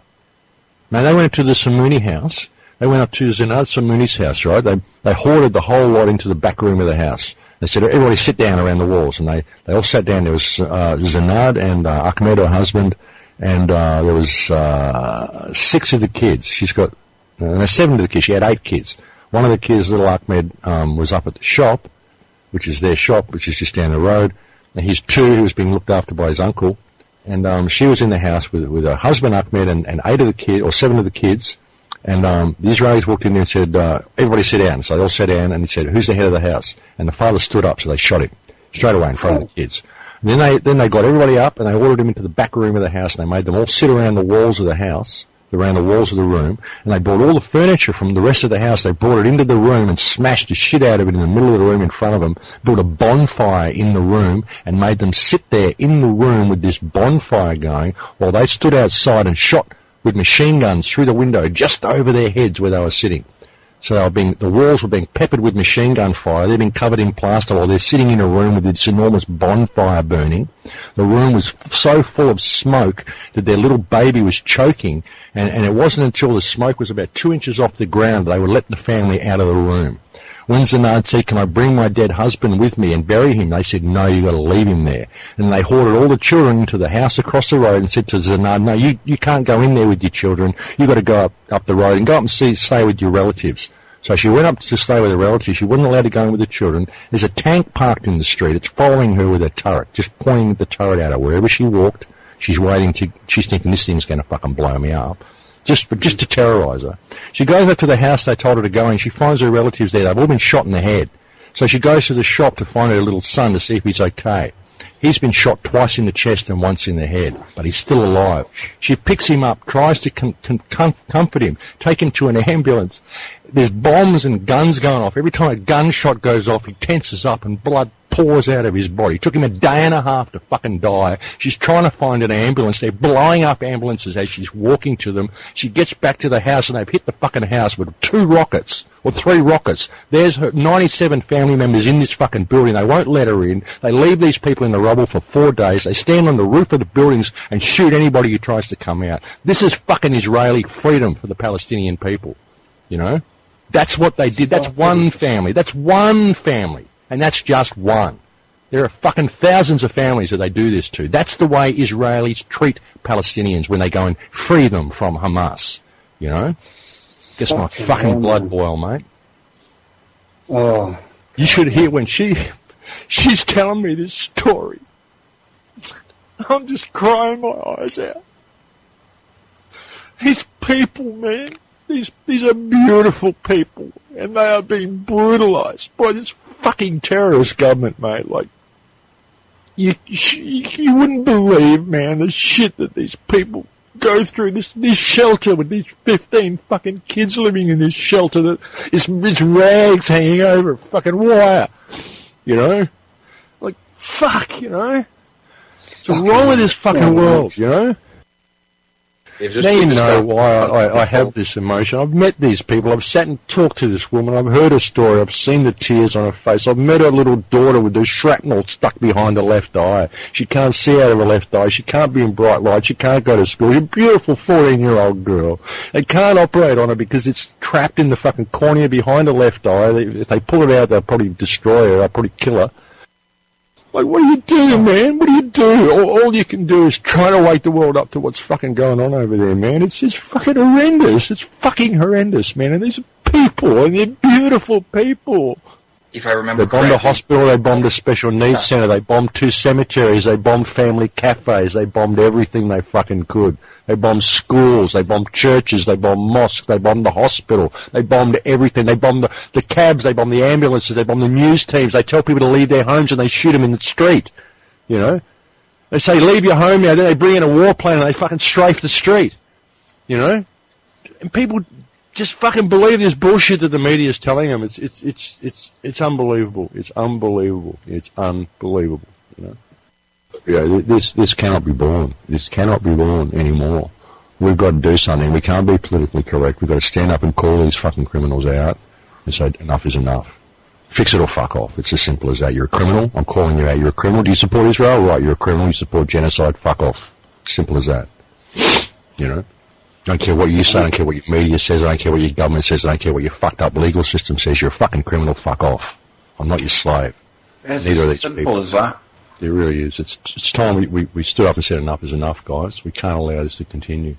Now, they went to the Samuni house. They went up to Zinad Samuni's house, right? They hoarded the whole lot into the back room of the house. They said, everybody sit down around the walls. And they all sat down. There was Zinad and Ahmed, her husband, and there was 6 of the kids. She's got 7 of the kids. She had 8 kids. One of the kids, little Ahmed, was up at the shop, which is their shop, which is just down the road. And he's 2 who was being looked after by his uncle. And she was in the house with her husband, Ahmed, and 8 of the kids, or 7 of the kids. And the Israelis walked in there and said, everybody sit down. So they all sat down, and he said, who's the head of the house? And the father stood up, so they shot him straight away in front of the kids. And then they got everybody up, and they ordered him into the back room of the house, and they made them all sit around the walls of the house, around the walls of the room, and they brought all the furniture from the rest of the house, they brought it into the room and smashed the shit out of it in the middle of the room in front of them, built a bonfire in the room, and made them sit there in the room with this bonfire going, while they stood outside and shot with machine guns through the window just over their heads where they were sitting. So the walls were being peppered with machine gun fire. They've been covered in plaster while they're sitting in a room with this enormous bonfire burning. The room was so full of smoke that their little baby was choking, and it wasn't until the smoke was about 2 inches off the ground that they would let the family out of the room. When Zinad said, can I bring my dead husband with me and bury him? They said, no, you've got to leave him there. And they hoarded all the children into the house across the road and said to Zinad, no, you can't go in there with your children. You've got to go up the road and go up and stay with your relatives. So she went up to stay with her relatives. She wasn't allowed to go in with the children. There's a tank parked in the street. It's following her with a turret, just pointing the turret at her. Wherever she walked, she's thinking this thing's going to fucking blow me up. Just to terrorise her. She goes up to the house they told her to go in. She finds her relatives there. They've all been shot in the head. So she goes to the shop to find her little son to see if he's okay. He's been shot twice in the chest and once in the head, but he's still alive. She picks him up, tries to comfort him, take him to an ambulance. There's bombs and guns going off. Every time a gunshot goes off, he tenses up and blood pours out of his body. It took him a day and a half to fucking die. She's trying to find an ambulance. They're blowing up ambulances as she's walking to them. She gets back to the house and they've hit the fucking house with 2 rockets, or 3 rockets. There's her 97 family members in this fucking building. They won't let her in. They leave these people in the rubble for 4 days. They stand on the roof of the buildings and shoot anybody who tries to come out. This is fucking Israeli freedom for the Palestinian people. You know? That's what they did. That's one family. That's one family. And that's just one. There are fucking thousands of families that they do this to. That's the way Israelis treat Palestinians when they go and free them from Hamas. You know? Gets my fucking blood boil, mate. Oh. You should hear when she's telling me this story. I'm just crying my eyes out. These people, man. These are beautiful people, and they are being brutalised by this fucking terrorist government, mate. Like, you wouldn't believe, man, the shit that these people go through. This shelter with these 15 fucking kids living in this shelter that is rags hanging over a fucking wire. You know? Like, fuck, you know? What's wrong with this fucking world, you know? Now you know why I have this emotion. I've met these people. I've sat and talked to this woman. I've heard her story. I've seen the tears on her face. I've met her little daughter with the shrapnel stuck behind her left eye. She can't see out of her left eye. She can't be in bright light. She can't go to school. She's a beautiful 14-year-old girl. They can't operate on her because it's trapped in the fucking cornea behind her left eye. If they pull it out, they'll probably destroy her. They'll probably kill her. Like, what do you do, man? What do you do? All you can do is try to wake the world up to what's fucking going on over there, man. It's just fucking horrendous. It's fucking horrendous, man. And these are people, and they're beautiful people. If I remember correctly. They bombed a hospital, they bombed a special needs centre, they bombed 2 cemeteries, they bombed family cafes, they bombed everything they fucking could. They bombed schools, they bombed churches, they bombed mosques, they bombed the hospital, they bombed everything. They bombed the cabs, they bombed the ambulances, they bombed the news teams. They tell people to leave their homes and they shoot them in the street, you know. They say, leave your home now, then they bring in a warplane and they fucking strafe the street, you know. And people just fucking believe this bullshit that the media is telling them. It's unbelievable. It's unbelievable. It's unbelievable. You know. Yeah, this cannot be borne. This cannot be borne anymore. We've got to do something. We can't be politically correct. We've got to stand up and call these fucking criminals out and say enough is enough. Fix it or fuck off. It's as simple as that. You're a criminal. I'm calling you out. You're a criminal. Do you support Israel? Right. You're a criminal. You support genocide. Fuck off. Simple as that. You know. I don't care what you say, I don't care what your media says, I don't care what your government says, I don't care what your fucked up legal system says. You're a fucking criminal, fuck off. I'm not your slave. It's Neither of these simple people. As that. It really is. It's time we stood up and said enough is enough, guys. We can't allow this to continue.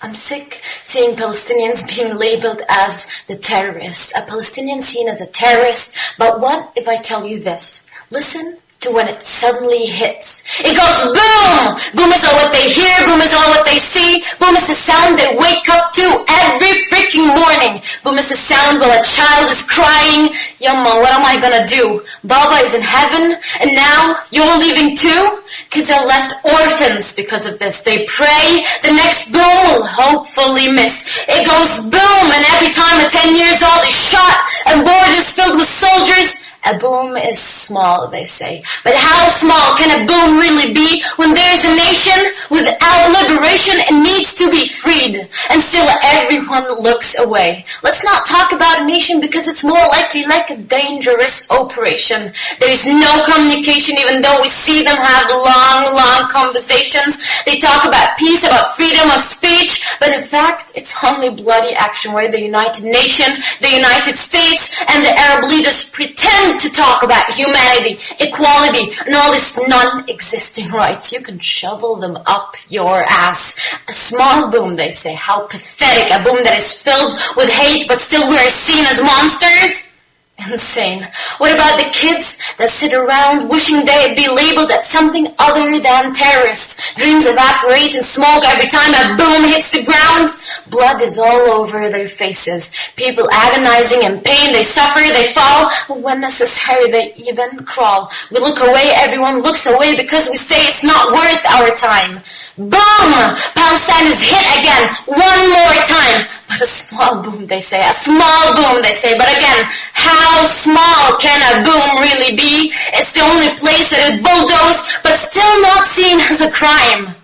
I'm sick seeing Palestinians being labeled as the terrorists. A Palestinian seen as a terrorist. But what if I tell you this? Listen to when it suddenly hits. It goes boom! Boom is all what they hear, boom is all what they see, boom is the sound they wake up to every freaking morning. Boom is the sound while a child is crying. Yumma, what am I gonna do? Baba is in heaven, and now you're leaving too? Kids are left orphans because of this. They pray the next boom will hopefully miss. It goes boom, and every time a 10 years old is shot and board is filled with soldiers, a boom is small, they say. But how small can a boom really be when there's a nation without liberation and needs to be freed? And still everyone looks away. Let's not talk about a nation because it's more likely like a dangerous operation. There's no communication even though we see them have long conversations. They talk about peace, about freedom of speech, but in fact it's only bloody action where the United Nations, the United States, and the Arab leaders pretend to talk about humanity, equality, and all these non-existing rights. You can shovel them up your ass A small boom, they say. How pathetic. A boom that is filled with hate, but still we are seen as monsters? Insane. What about the kids that sit around wishing they'd be labeled as something other than terrorists? Dreams evaporate in smoke every time a boom hits the ground. Blood is all over their faces. People agonizing in pain, they suffer, they fall. When necessary, they even crawl. We look away, everyone looks away because we say it's not worth our time. Boom! Palestine is hit again, one more time. But a small boom, they say. A small boom, they say. But again, how small can a boom really be? It's the only place that is bulldozed, but still not seen as a crime.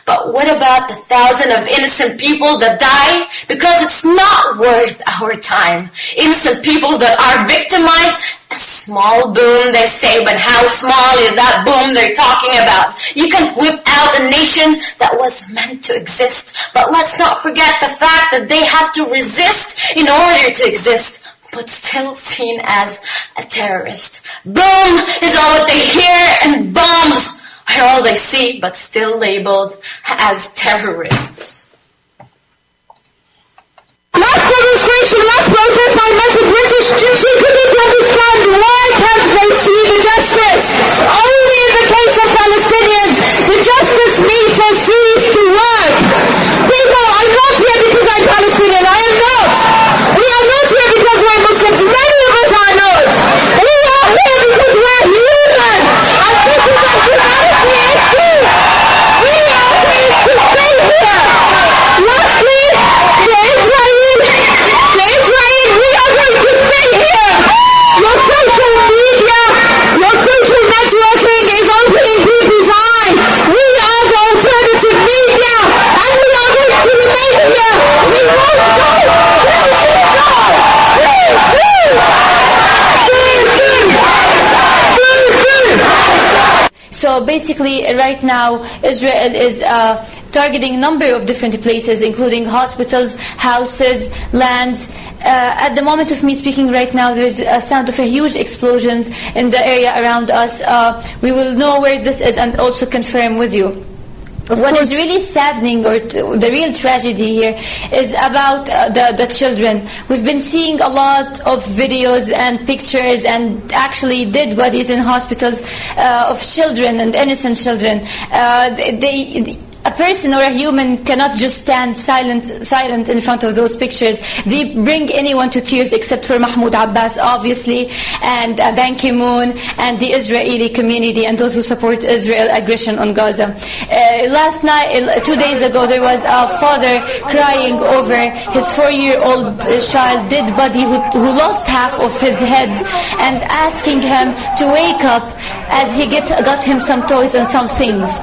But what about the thousands of innocent people that die because it's not worth our time? Innocent people that are victimized? A small boom, they say, but how small is that boom they're talking about? You can whip out a nation that was meant to exist, but let's not forget the fact that they have to resist in order to exist, but still seen as a terrorist. Boom is all what they hear, and bombs are all they see, but still labeled as terrorists. Last demonstration, last protest, I met a British Jew. She couldn't understand why can't they see the justice. Only in the case of Palestinians, the justice needs to cease to work. People, I'm not here because I'm Palestinian. I am not. We are not here because we're Muslims. Many of us are not. We are here because we're human. And this is a humanity issue. We are here to stay here. Lastly, the Israel, we are going to stay here. Your social media, your social networking is opening people's eyes. We are the alternative media, and we are going to remain here. We won't go. So basically, right now, Israel is targeting a number of different places, including hospitals, houses, lands. At the moment of me speaking right now, there's a sound of a huge explosions in the area around us. We will know where this is and also confirm with you. What is really saddening, or the real tragedy here, is about the children. We've been seeing a lot of videos and pictures and actually dead bodies in hospitals of children and innocent children. A person or a human cannot just stand silent in front of those pictures. They bring anyone to tears except for Mahmoud Abbas, obviously, and Ban Ki-moon, and the Israeli community, and those who support Israel aggression on Gaza. Last night, 2 days ago, there was a father crying over his 4-year-old child, dead body, who lost half of his head, and asking him to wake up as he got him some toys and some things.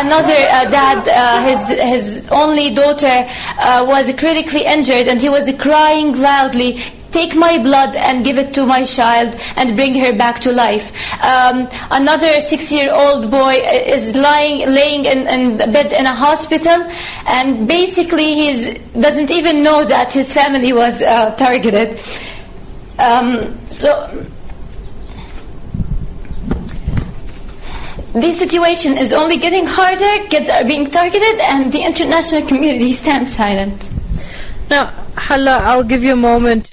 Another dad, his only daughter was critically injured, and he was crying loudly, "Take my blood and give it to my child and bring her back to life." Another 6-year-old boy is laying in bed in a hospital, and basically he doesn't even know that his family was targeted. This situation is only getting harder, kids are being targeted, and the international community stands silent. Now, Hala, I'll give you a moment.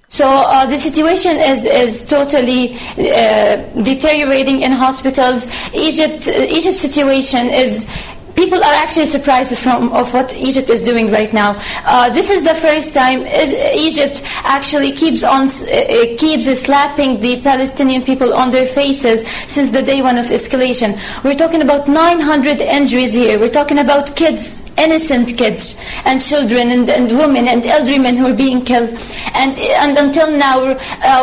So the situation is totally deteriorating in hospitals. Egypt's situation is... People are actually surprised of what Egypt is doing right now. This is the first time Egypt actually keeps slapping the Palestinian people on their faces since the day one of escalation. We're talking about 900 injuries here. We're talking about kids, innocent kids, and children, and women, and elderly men who are being killed. And until now,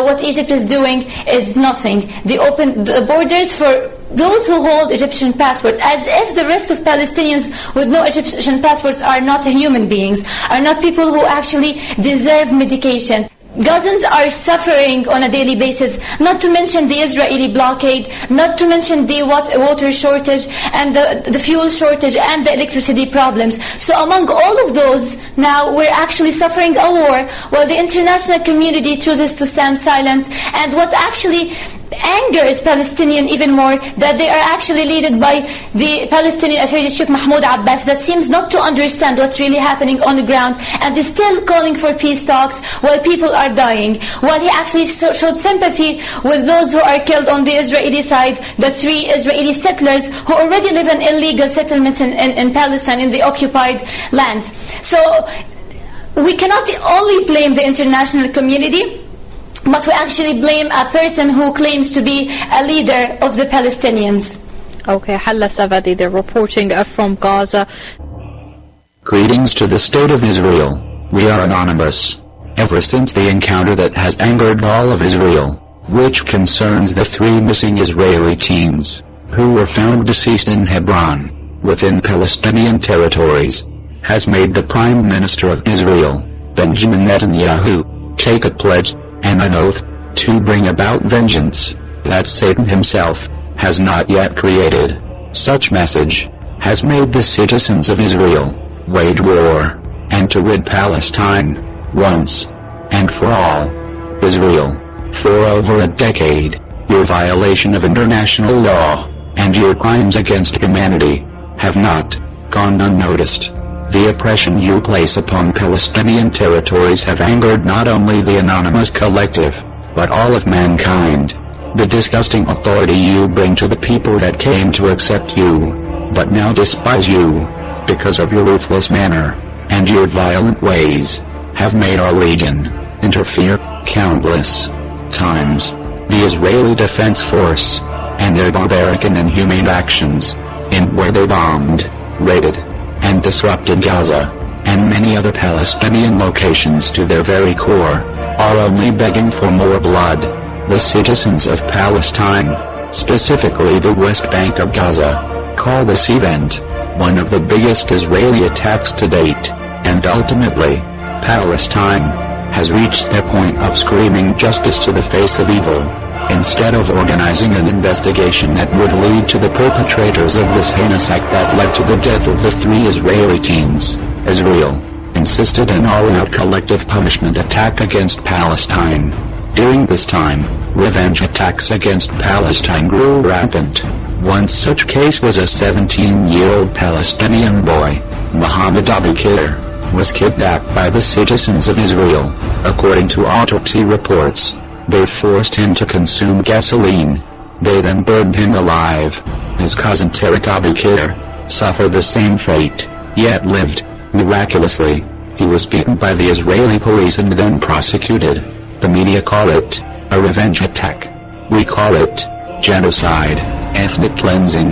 what Egypt is doing is nothing. They opened the borders for those who hold Egyptian passports, as if the rest of Palestinians with no Egyptian passports are not human beings, are not people who actually deserve medication. Gazans are suffering on a daily basis, not to mention the Israeli blockade, not to mention the water shortage and the fuel shortage and the electricity problems. So among all of those, now we're actually suffering a war while the international community chooses to stand silent. And what actually angers Palestinian even more, that they are actually led by the Palestinian Authority Chief Mahmoud Abbas, that seems not to understand what's really happening on the ground, and is still calling for peace talks while people are dying, while he actually showed sympathy with those who are killed on the Israeli side, the 3 Israeli settlers who already live in illegal settlements in Palestine, in the occupied lands. So we cannot only blame the international community, but we actually blame a person who claims to be a leader of the Palestinians. Okay, Halla Savadi, they're reporting from Gaza. Greetings to the State of Israel. We are anonymous. Ever since the encounter that has angered all of Israel, which concerns the 3 missing Israeli teens, who were found deceased in Hebron, within Palestinian territories, has made the Prime Minister of Israel, Benjamin Netanyahu, take a pledge and an oath to bring about vengeance that Satan himself has not yet created. Such message has made the citizens of Israel wage war and to rid Palestine once and for all. Israel, for over a decade, your violation of international law and your crimes against humanity have not gone unnoticed. The oppression you place upon Palestinian territories have angered not only the anonymous collective, but all of mankind. The disgusting authority you bring to the people that came to accept you, but now despise you, because of your ruthless manner, and your violent ways, have made our legion interfere countless times. The Israeli Defense Force, and their barbaric and inhumane actions, in where they bombed, raided, and disrupted Gaza, and many other Palestinian locations to their very core, are only begging for more blood. The citizens of Palestine, specifically the West Bank of Gaza, call this event one of the biggest Israeli attacks to date, and ultimately, Palestine has reached their point of screaming justice to the face of evil. Instead of organizing an investigation that would lead to the perpetrators of this heinous act that led to the death of the 3 Israeli teens, Israel insisted an all-out collective punishment attack against Palestine. During this time, revenge attacks against Palestine grew rampant. One such case was a 17-year-old Palestinian boy, Mohammed Abu Khayr, was kidnapped by the citizens of Israel. According to autopsy reports, they forced him to consume gasoline. They then burned him alive. His cousin Tariq Abu Khayr suffered the same fate, yet lived. Miraculously, he was beaten by the Israeli police and then prosecuted. The media call it a revenge attack. We call it genocide, ethnic cleansing.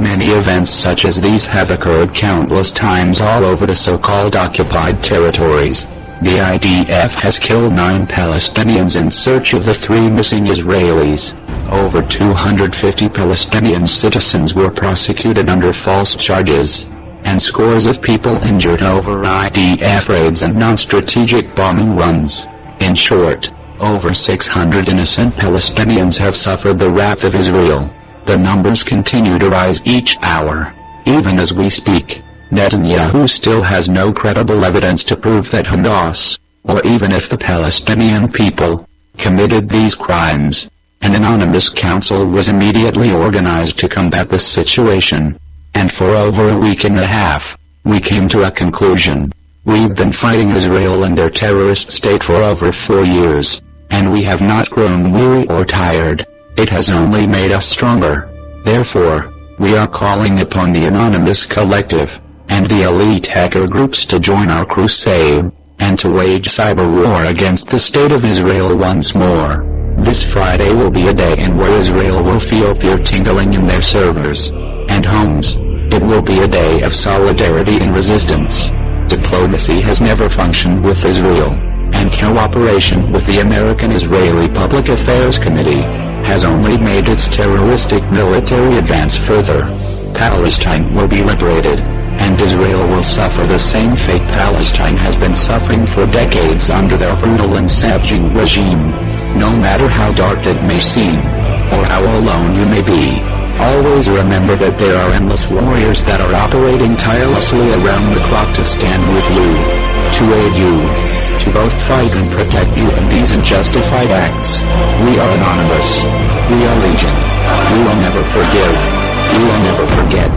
Many events such as these have occurred countless times all over the so-called occupied territories. The IDF has killed 9 Palestinians in search of the 3 missing Israelis. Over 250 Palestinian citizens were prosecuted under false charges, and scores of people injured over IDF raids and non-strategic bombing runs. In short, over 600 innocent Palestinians have suffered the wrath of Israel. The numbers continue to rise each hour. Even as we speak, Netanyahu still has no credible evidence to prove that Hamas, or even if the Palestinian people, committed these crimes. An anonymous council was immediately organized to combat this situation. And for over a week and a half, we came to a conclusion. We've been fighting Israel and their terrorist state for over 4 years, and we have not grown weary or tired. It has only made us stronger. Therefore, we are calling upon the anonymous collective, and the elite hacker groups to join our crusade, and to wage cyber war against the State of Israel once more. This Friday will be a day in where Israel will feel fear tingling in their servers and homes. It will be a day of solidarity and resistance. Diplomacy has never functioned with Israel, and cooperation with the American-Israeli Public Affairs Committee has only made its terroristic military advance further. Palestine will be liberated, and Israel will suffer the same fate Palestine has been suffering for decades under their brutal and savaging regime. No matter how dark it may seem, or how alone you may be, always remember that there are endless warriors that are operating tirelessly around the clock to stand with you, to aid you, to both fight and protect you in these unjustified acts. We are anonymous. We are legion. We will never forgive. We will never forget.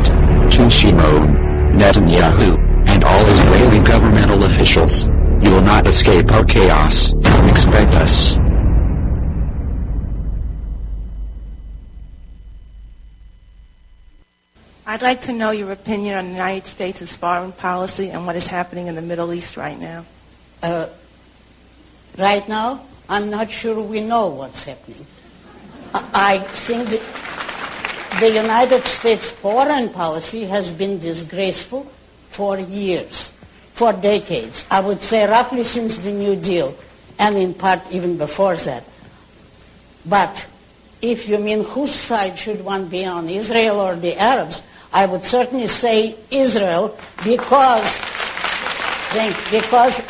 To Shimon, Netanyahu, and all Israeli governmental officials, you will not escape our chaos. Expect us. I'd like to know your opinion on the United States' foreign policy and what is happening in the Middle East right now. Right now, I'm not sure we know what's happening. I think the United States foreign policy has been disgraceful for years, for decades. I would say roughly since the New Deal, and in part even before that. But if you mean whose side should one be on, Israel or the Arabs, I would certainly say Israel because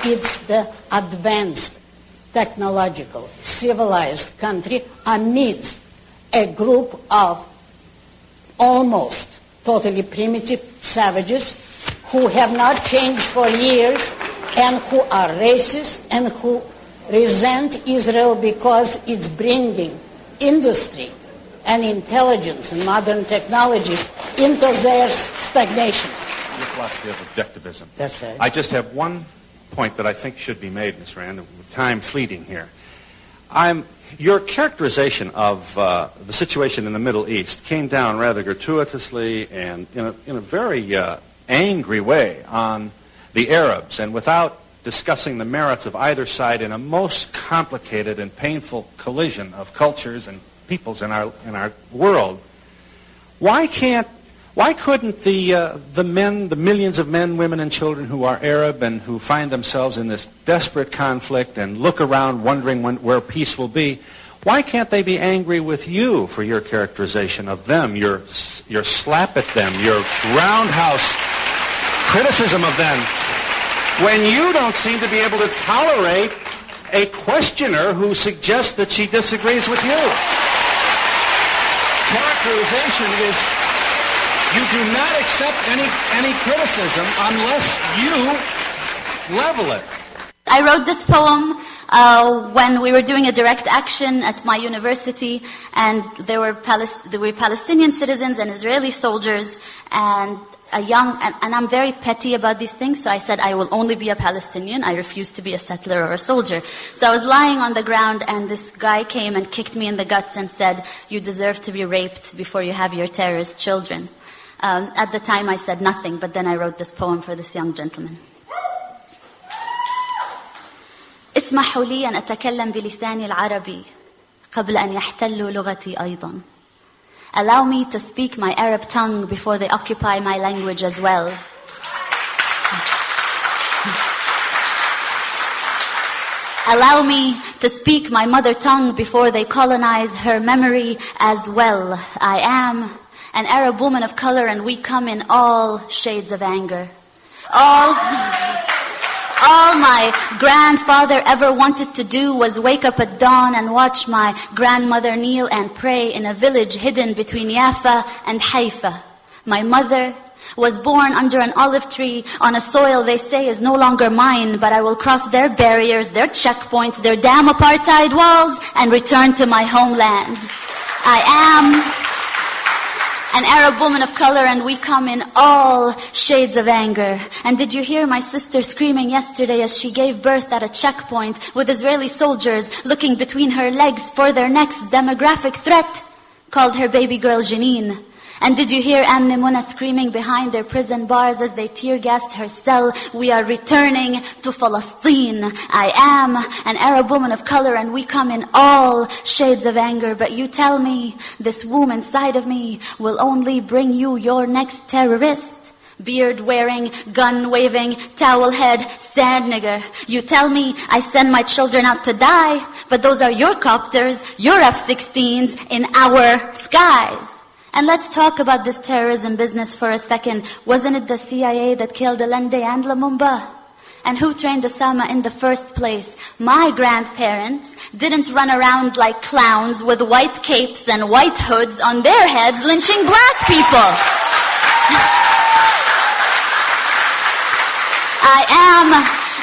it's the advanced, technological, civilized country amidst a group of almost totally primitive savages who have not changed for years and who are racist and who resent Israel because it's bringing industry and intelligence and modern technology into their stagnation. Your philosophy of objectivism. That's right. I just have one point that I think should be made, Ms. Rand, with time fleeting here. Your characterization of the situation in the Middle East came down rather gratuitously and in a very angry way on the Arabs, and without discussing the merits of either side in a most complicated and painful collision of cultures and peoples in our world. Why couldn't the men, the millions of men, women, and children who are Arab and who find themselves in this desperate conflict and look around wondering where peace will be, why can't they be angry with you for your characterization of them, your slap at them, your roundhouse criticism of them, when you don't seem to be able to tolerate a questioner who suggests that she disagrees with you? Characterization is you do not accept any criticism unless you level it. I wrote this poem when we were doing a direct action at my university, and there were Palestinian citizens and Israeli soldiers, and and I'm very petty about these things, so I said I will only be a Palestinian. I refuse to be a settler or a soldier. So I was lying on the ground, and this guy came and kicked me in the guts and said, "You deserve to be raped before you have your terrorist children." At the time I said nothing, but then I wrote this poem for this young gentleman. اسمحوا لي أن أتكلم بلساني العربي قبل أن يحتلوا لغتي أيضا. Allow me to speak my Arab tongue before they occupy my language as well. Allow me to speak my mother tongue before they colonize her memory as well. I am an Arab woman of color, and we come in all shades of anger. All my grandfather ever wanted to do was wake up at dawn and watch my grandmother kneel and pray in a village hidden between Jaffa and Haifa. My mother was born under an olive tree on a soil they say is no longer mine, but I will cross their barriers, their checkpoints, their damn apartheid walls, and return to my homeland. I am an Arab woman of color, and we come in all shades of anger. And did you hear my sister screaming yesterday as she gave birth at a checkpoint with Israeli soldiers looking between her legs for their next demographic threat? Called her baby girl Janine. And did you hear Amne Muna screaming behind their prison bars as they tear-gassed her cell? We are returning to Palestine. I am an Arab woman of color, and we come in all shades of anger. But you tell me this womb inside of me will only bring you your next terrorist. Beard-wearing, gun-waving, towel-head, sand nigger. You tell me I send my children out to die, but those are your copters, your F-16s in our skies. And let's talk about this terrorism business for a second. Wasn't it the CIA that killed Allende and Lumumba? And who trained Osama in the first place? My grandparents didn't run around like clowns with white capes and white hoods on their heads lynching black people. I am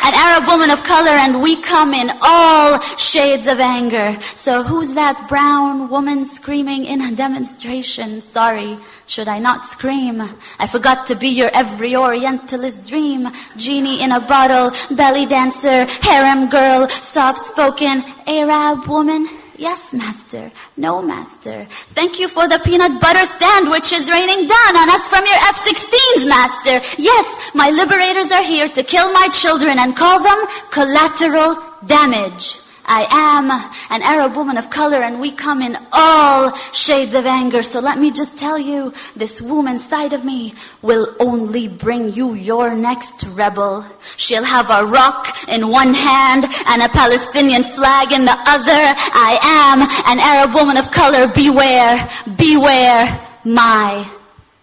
an Arab woman of color, and we come in all shades of anger. So who's that brown woman screaming in a demonstration? Sorry, should I not scream? I forgot to be your every Orientalist dream. Genie in a bottle, belly dancer, harem girl, soft-spoken Arab woman. Yes, master. No, master. Thank you for the peanut butter sandwiches raining down on us from your F-16s, master. Yes, my liberators are here to kill my children and call them collateral damage. I am an Arab woman of color, and we come in all shades of anger. So let me just tell you, this woman side of me will only bring you your next rebel. She'll have a rock in one hand and a Palestinian flag in the other. I am an Arab woman of color. Beware, beware my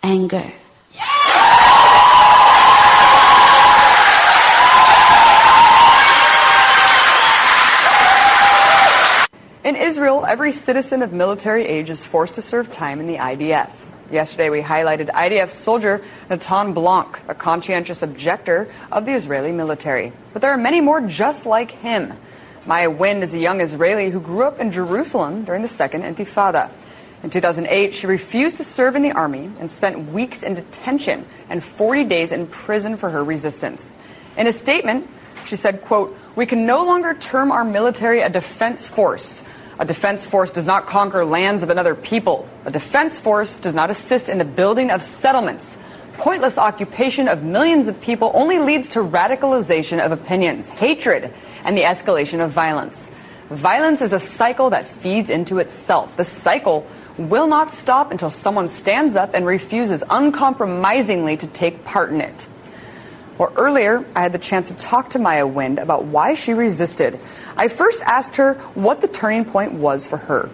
anger. In Israel, every citizen of military age is forced to serve time in the IDF. Yesterday, we highlighted IDF soldier Natan Blanc, a conscientious objector of the Israeli military. But there are many more just like him. Maya Wind is a young Israeli who grew up in Jerusalem during the Second Intifada. In 2008, she refused to serve in the army and spent weeks in detention and 40 days in prison for her resistance. In a statement, she said, quote, "We can no longer term our military a defense force. A defense force does not conquer lands of another people. A defense force does not assist in the building of settlements. Pointless occupation of millions of people only leads to radicalization of opinions, hatred, and the escalation of violence. Violence is a cycle that feeds into itself. The cycle will not stop until someone stands up and refuses uncompromisingly to take part in it." Well, earlier, I had the chance to talk to Maya Wind about why she resisted. I first asked her what the turning point was for her.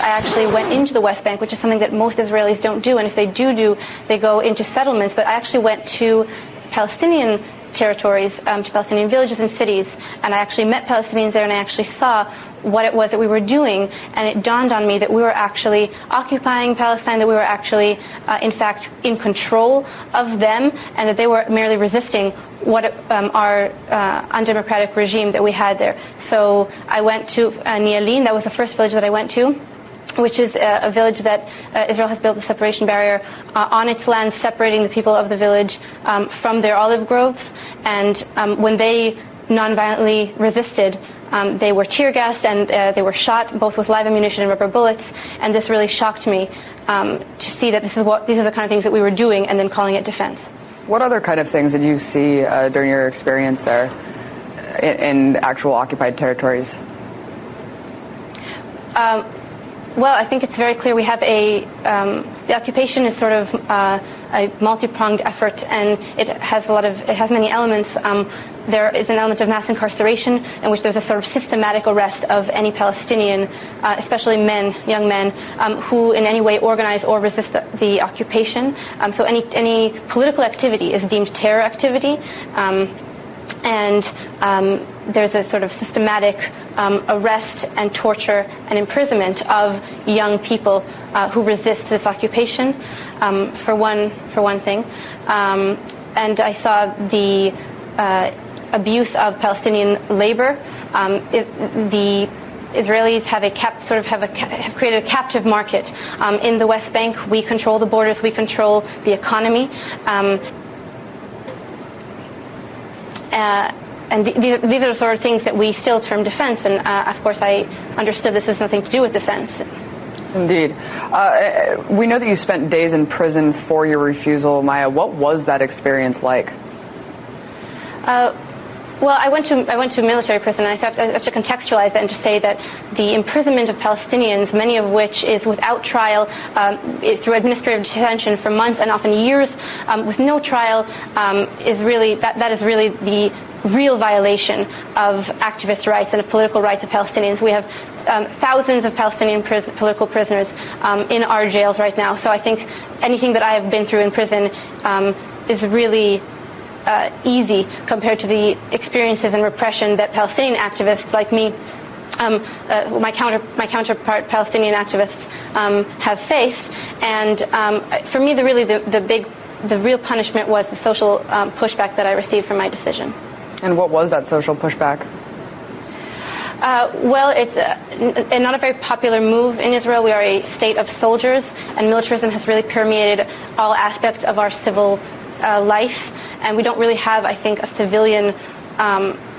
I actually went into the West Bank, which is something that most Israelis don't do, and if they do, they go into settlements. But I actually went to Palestinian territories, to Palestinian villages and cities, and I actually met Palestinians there, and I actually saw what it was that we were doing, and it dawned on me that we were actually occupying Palestine, that we were actually, in fact, in control of them, and that they were merely resisting what our undemocratic regime that we had there. So I went to Nialin. That was the first village that I went to, which is a village that Israel has built a separation barrier on its land, separating the people of the village from their olive groves. And when they nonviolently resisted, they were tear gassed and they were shot both with live ammunition and rubber bullets. And this really shocked me to see that these are the kind of things that we were doing and then calling it defense. What other kind of things did you see during your experience there in actual occupied territories? Well, I think it's very clear we have the occupation is sort of a multi-pronged effort, and it has many elements. There is an element of mass incarceration in which there's a sort of systematic arrest of any Palestinian, especially men, young men, who in any way organize or resist the occupation. So any political activity is deemed terror activity. And there's a sort of systematic arrest and torture and imprisonment of young people who resist this occupation, for one thing. And I saw the abuse of Palestinian labor. The Israelis have created a captive market in the West Bank. We control the borders. We control the economy. And these are the sort of things that we still term defense, and of course I understood this has nothing to do with defense. Indeed. We know that you spent days in prison for your refusal, Maya. What was that experience like? Well, I went to military prison, and I have to contextualize that and to say that the imprisonment of Palestinians, many of which is without trial, through administrative detention for months and often years, with no trial, is really the real violation of activist rights and of political rights of Palestinians. We have thousands of Palestinian political prisoners in our jails right now. So I think anything that I have been through in prison is really easy compared to the experiences and repression that Palestinian activists like me, my counterpart Palestinian activists, have faced. And for me, the real punishment was the social pushback that I received from my decision. And what was that social pushback? Well, it's not a very popular move in Israel. We are a state of soldiers, and militarism has really permeated all aspects of our civil life. And we don't really have, I think, a civilian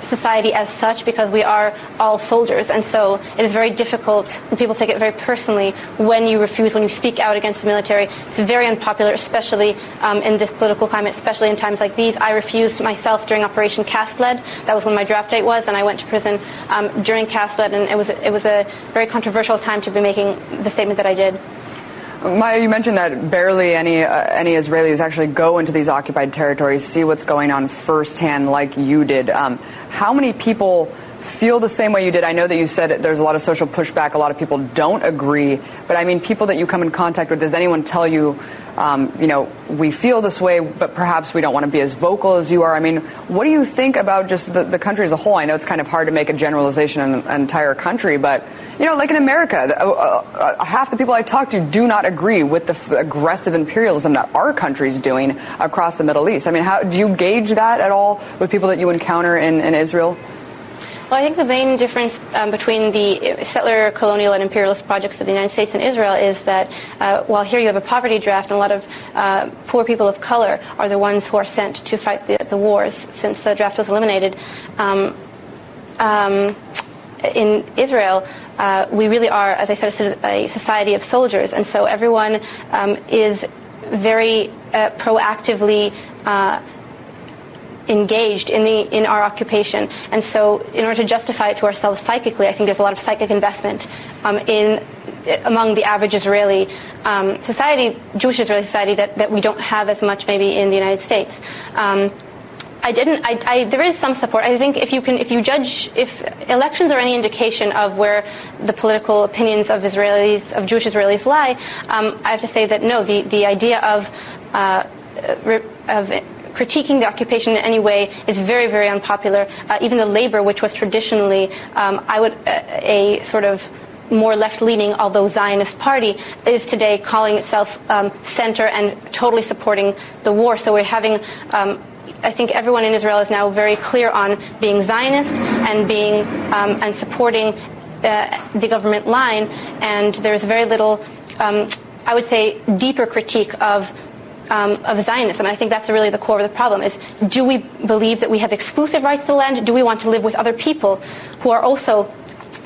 society as such, because we are all soldiers. And so it is very difficult, and people take it very personally when you refuse, when you speak out against the military. It's very unpopular, especially in this political climate, especially in times like these. I refused myself during Operation Cast-Lead. That was when my draft date was, and I went to prison during Cast-Lead, and it was a very controversial time to be making the statement that I did. Maya, you mentioned that barely any Israelis actually go into these occupied territories, see what's going on firsthand like you did. How many people feel the same way you did? I know that you said there's a lot of social pushback, a lot of people don't agree, but I mean, people that you come in contact with, does anyone tell you, we feel this way, but perhaps we don't want to be as vocal as you are? I mean, what do you think about just the country as a whole? I know it's kind of hard to make a generalization on an entire country, but, like in America, half the people I talk to do not agree with the aggressive imperialism that our country's doing across the Middle East. I mean, how do you gauge that at all with people that you encounter in Israel? Well, I think the main difference between the settler, colonial, and imperialist projects of the United States and Israel is that while here you have a poverty draft, and a lot of poor people of color are the ones who are sent to fight the wars since the draft was eliminated. In Israel, we really are, as I said, a society of soldiers, and so everyone is very proactively engaged in our occupation. And so in order to justify it to ourselves psychically, I think there's a lot of psychic investment among the average Israeli society, Jewish Israeli society, that we don't have as much maybe in the United States. There is some support. I think if elections are any indication of where the political opinions of Jewish Israelis lie, I have to say that no, the idea of critiquing the occupation in any way is very, very unpopular. Even the Labor, which was traditionally, a sort of more left-leaning, although Zionist party, is today calling itself center and totally supporting the war. So we're having, I think everyone in Israel is now very clear on being Zionist and being and supporting the government line. And there is very little, I would say, deeper critique of Zionism. And I think that's really the core of the problem is, do we believe that we have exclusive rights to the land? Do we want to live with other people who are also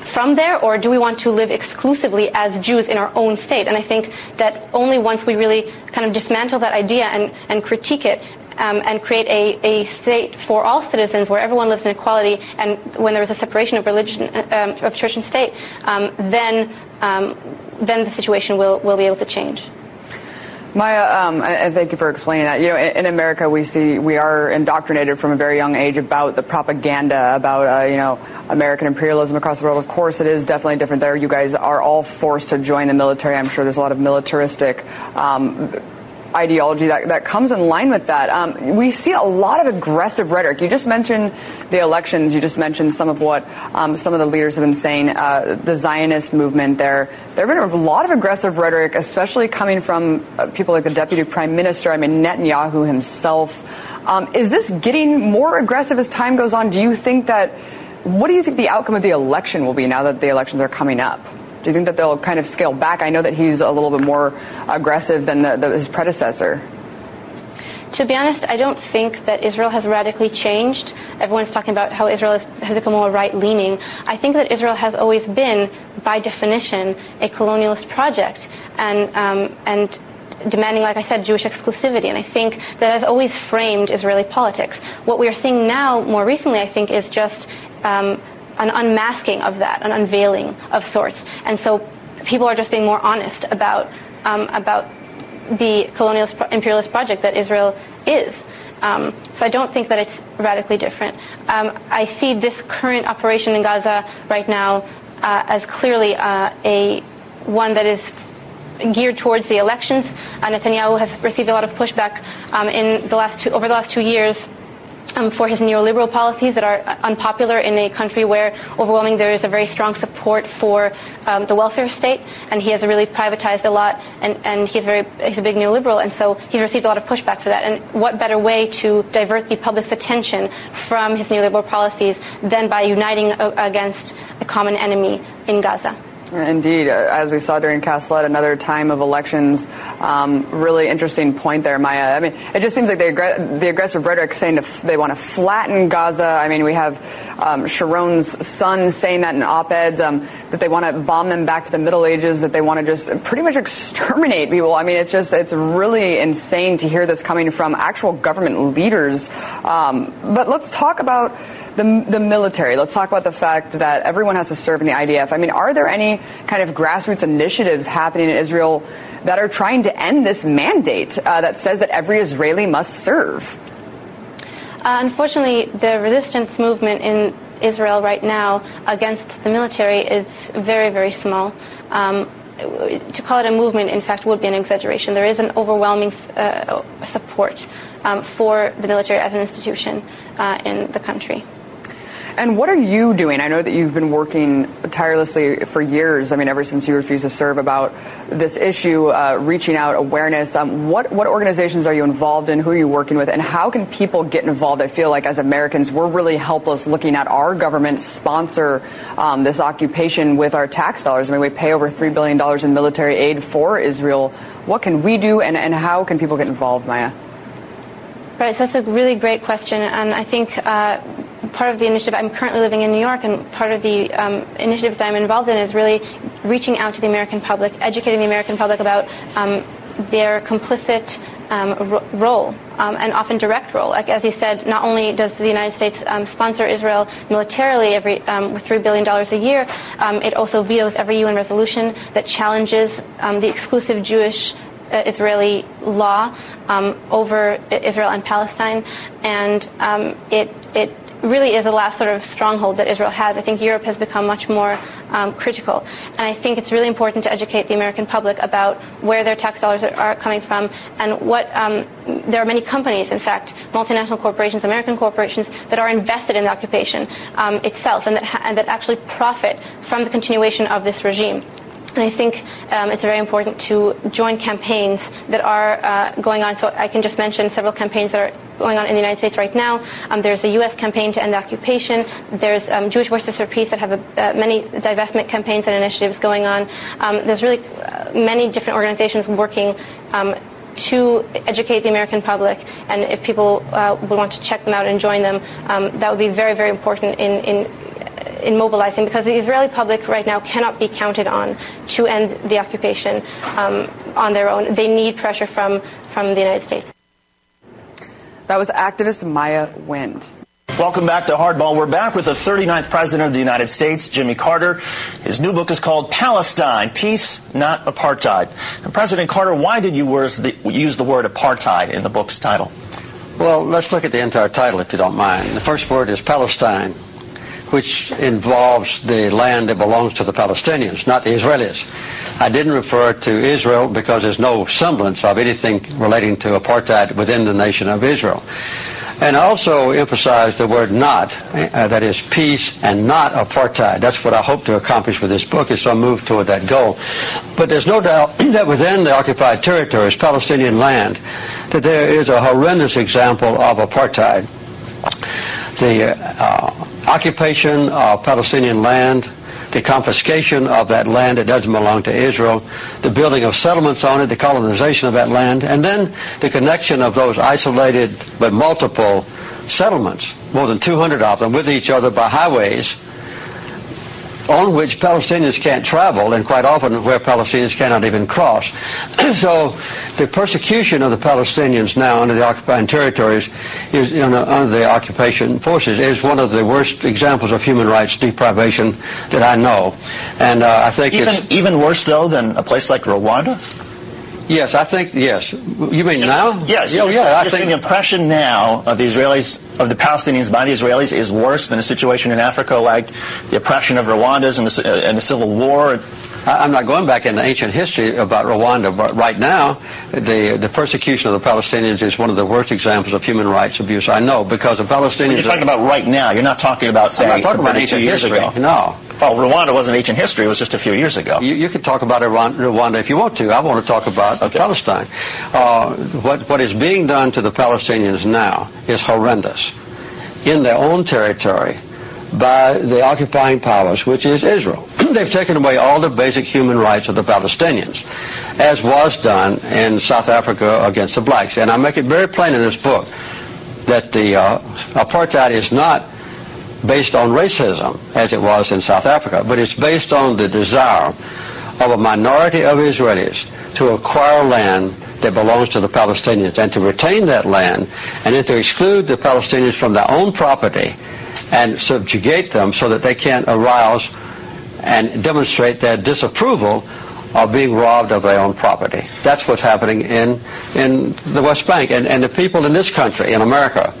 from there, or do we want to live exclusively as Jews in our own state? And I think that only once we really kind of dismantle that idea and critique it and create a state for all citizens where everyone lives in equality, and when there is a separation of religion, of church and state, then the situation will be able to change. Maya, and thank you for explaining that. In America, we are indoctrinated from a very young age about the propaganda about, American imperialism across the world. Of course, it is definitely different there. You guys are all forced to join the military. I'm sure there's a lot of militaristic ideology that comes in line with that. We see a lot of aggressive rhetoric. You just mentioned the elections. You just mentioned some of what some of the leaders have been saying. The Zionist movement there have been a lot of aggressive rhetoric, especially coming from people like the Deputy Prime Minister, Netanyahu himself. Is this getting more aggressive as time goes on? What do you think the outcome of the election will be now that the elections are coming up? Do you think that they'll kind of scale back? I know that he's a little bit more aggressive than his predecessor. To be honest, I don't think that Israel has radically changed. Everyone's talking about how Israel has become more right-leaning. I think that Israel has always been, by definition, a colonialist project and demanding, like I said, Jewish exclusivity. And I think that has always framed Israeli politics. What we are seeing now, more recently, I think, is just an unmasking of that, an unveiling of sorts. And so people are just being more honest about the colonialist imperialist project that Israel is. So I don't think that it's radically different. I see this current operation in Gaza right now as clearly one that is geared towards the elections. Netanyahu has received a lot of pushback over the last 2 years for his neoliberal policies that are unpopular in a country where overwhelmingly there is a very strong support for the welfare state, and he has really privatized a lot, and he's a big neoliberal, and so he's received a lot of pushback for that. And what better way to divert the public's attention from his neoliberal policies than by uniting against a common enemy in Gaza? Indeed, as we saw during Caslet, another time of elections. Really interesting point there, Maya. I mean, it just seems like the aggressive rhetoric saying they want to flatten Gaza. I mean, we have Sharon's son saying that in op-eds, that they want to bomb them back to the Middle Ages, that they want to just pretty much exterminate people. I mean, it's really insane to hear this coming from actual government leaders. But let's talk about the military. Let's talk about the fact that everyone has to serve in the IDF. I mean, are there any kind of grassroots initiatives happening in Israel that are trying to end this mandate that says that every Israeli must serve? Unfortunately, the resistance movement in Israel right now against the military is very, very small. To call it a movement, in fact, would be an exaggeration. There is an overwhelming support for the military as an institution in the country. And what are you doing? I know that you've been working tirelessly for years, I mean, ever since you refused to serve, about this issue, reaching out, awareness. What organizations are you involved in? Who are you working with? And how can people get involved? I feel like as Americans, we're really helpless looking at our government sponsor this occupation with our tax dollars. I mean, we pay over $3 billion in military aid for Israel. What can we do, and how can people get involved, Maya? Right, so that's a really great question, and I think part of the initiative, I'm currently living in New York, and part of the initiatives I'm involved in is really reaching out to the American public, educating the American public about their complicit role, and often direct role. Like, as you said, not only does the United States sponsor Israel militarily with $3 billion a year, it also vetoes every UN resolution that challenges the exclusive Jewish Israeli law over Israel and Palestine, and it really is the last sort of stronghold that Israel has. I think Europe has become much more critical, and I think it's really important to educate the American public about where their tax dollars are coming from, and what there are many companies, in fact, multinational corporations, American corporations, that are invested in the occupation itself, and that actually profit from the continuation of this regime. And I think it's very important to join campaigns that are going on. So I can just mention several campaigns that are going on in the United States right now. There's a U.S. campaign to end the occupation. There's Jewish Voices for Peace that have many divestment campaigns and initiatives going on. There's really many different organizations working to educate the American public. And if people would want to check them out and join them, that would be very, very important in mobilizing, because the Israeli public right now cannot be counted on to end the occupation on their own. They need pressure from the United States. That was activist Maya Wind. Welcome back to Hardball. We're back with the 39th President of the United States, Jimmy Carter. His new book is called Palestine, Peace, Not Apartheid. And President Carter, why did you use the word apartheid in the book's title? Well, let's look at the entire title, if you don't mind. The first word is Palestine, which involves the land that belongs to the Palestinians, not the Israelis. I didn't refer to Israel because there's no semblance of anything relating to apartheid within the nation of Israel. And I also emphasized the word not, that is peace and not apartheid. That's what I hope to accomplish with this book, is to move toward that goal. But there's no doubt that within the occupied territories, Palestinian land, that there is a horrendous example of apartheid. The occupation of Palestinian land, the confiscation of that land that doesn't belong to Israel, the building of settlements on it, the colonization of that land, and then the connection of those isolated but multiple settlements, more than 200 of them, with each other by highways on which Palestinians can't travel, and quite often where Palestinians cannot even cross. So the persecution of the Palestinians now under the occupied territories, under the occupation forces, is one of the worst examples of human rights deprivation that I know. And I think even worse, though, than a place like Rwanda? Yes, I think, yes. You mean now? Yes. I think the impression now of the Israelis, of the Palestinians by the Israelis, is worse than a situation in Africa like the oppression of Rwandans and the Civil War. I'm not going back into ancient history about Rwanda, but right now, the persecution of the Palestinians is one of the worst examples of human rights abuse I know, because the Palestinians... You're talking about right now. You're not talking about, say, I'm not talking about ancient history. No. Well, Rwanda wasn't ancient history. It was just a few years ago. You can talk about Rwanda if you want to. I want to talk about Palestine. What is being done to the Palestinians now is horrendous in their own territory by the occupying powers, which is Israel. They've taken away all the basic human rights of the Palestinians, as was done in South Africa against the blacks. And I make it very plain in this book that the apartheid is not based on racism, as it was in South Africa, but it's based on the desire of a minority of Israelis to acquire land that belongs to the Palestinians and to retain that land, and then to exclude the Palestinians from their own property and subjugate them so that they can't arouse and demonstrate their disapproval of being robbed of their own property. That's what's happening in the West Bank. And the people in this country, in America,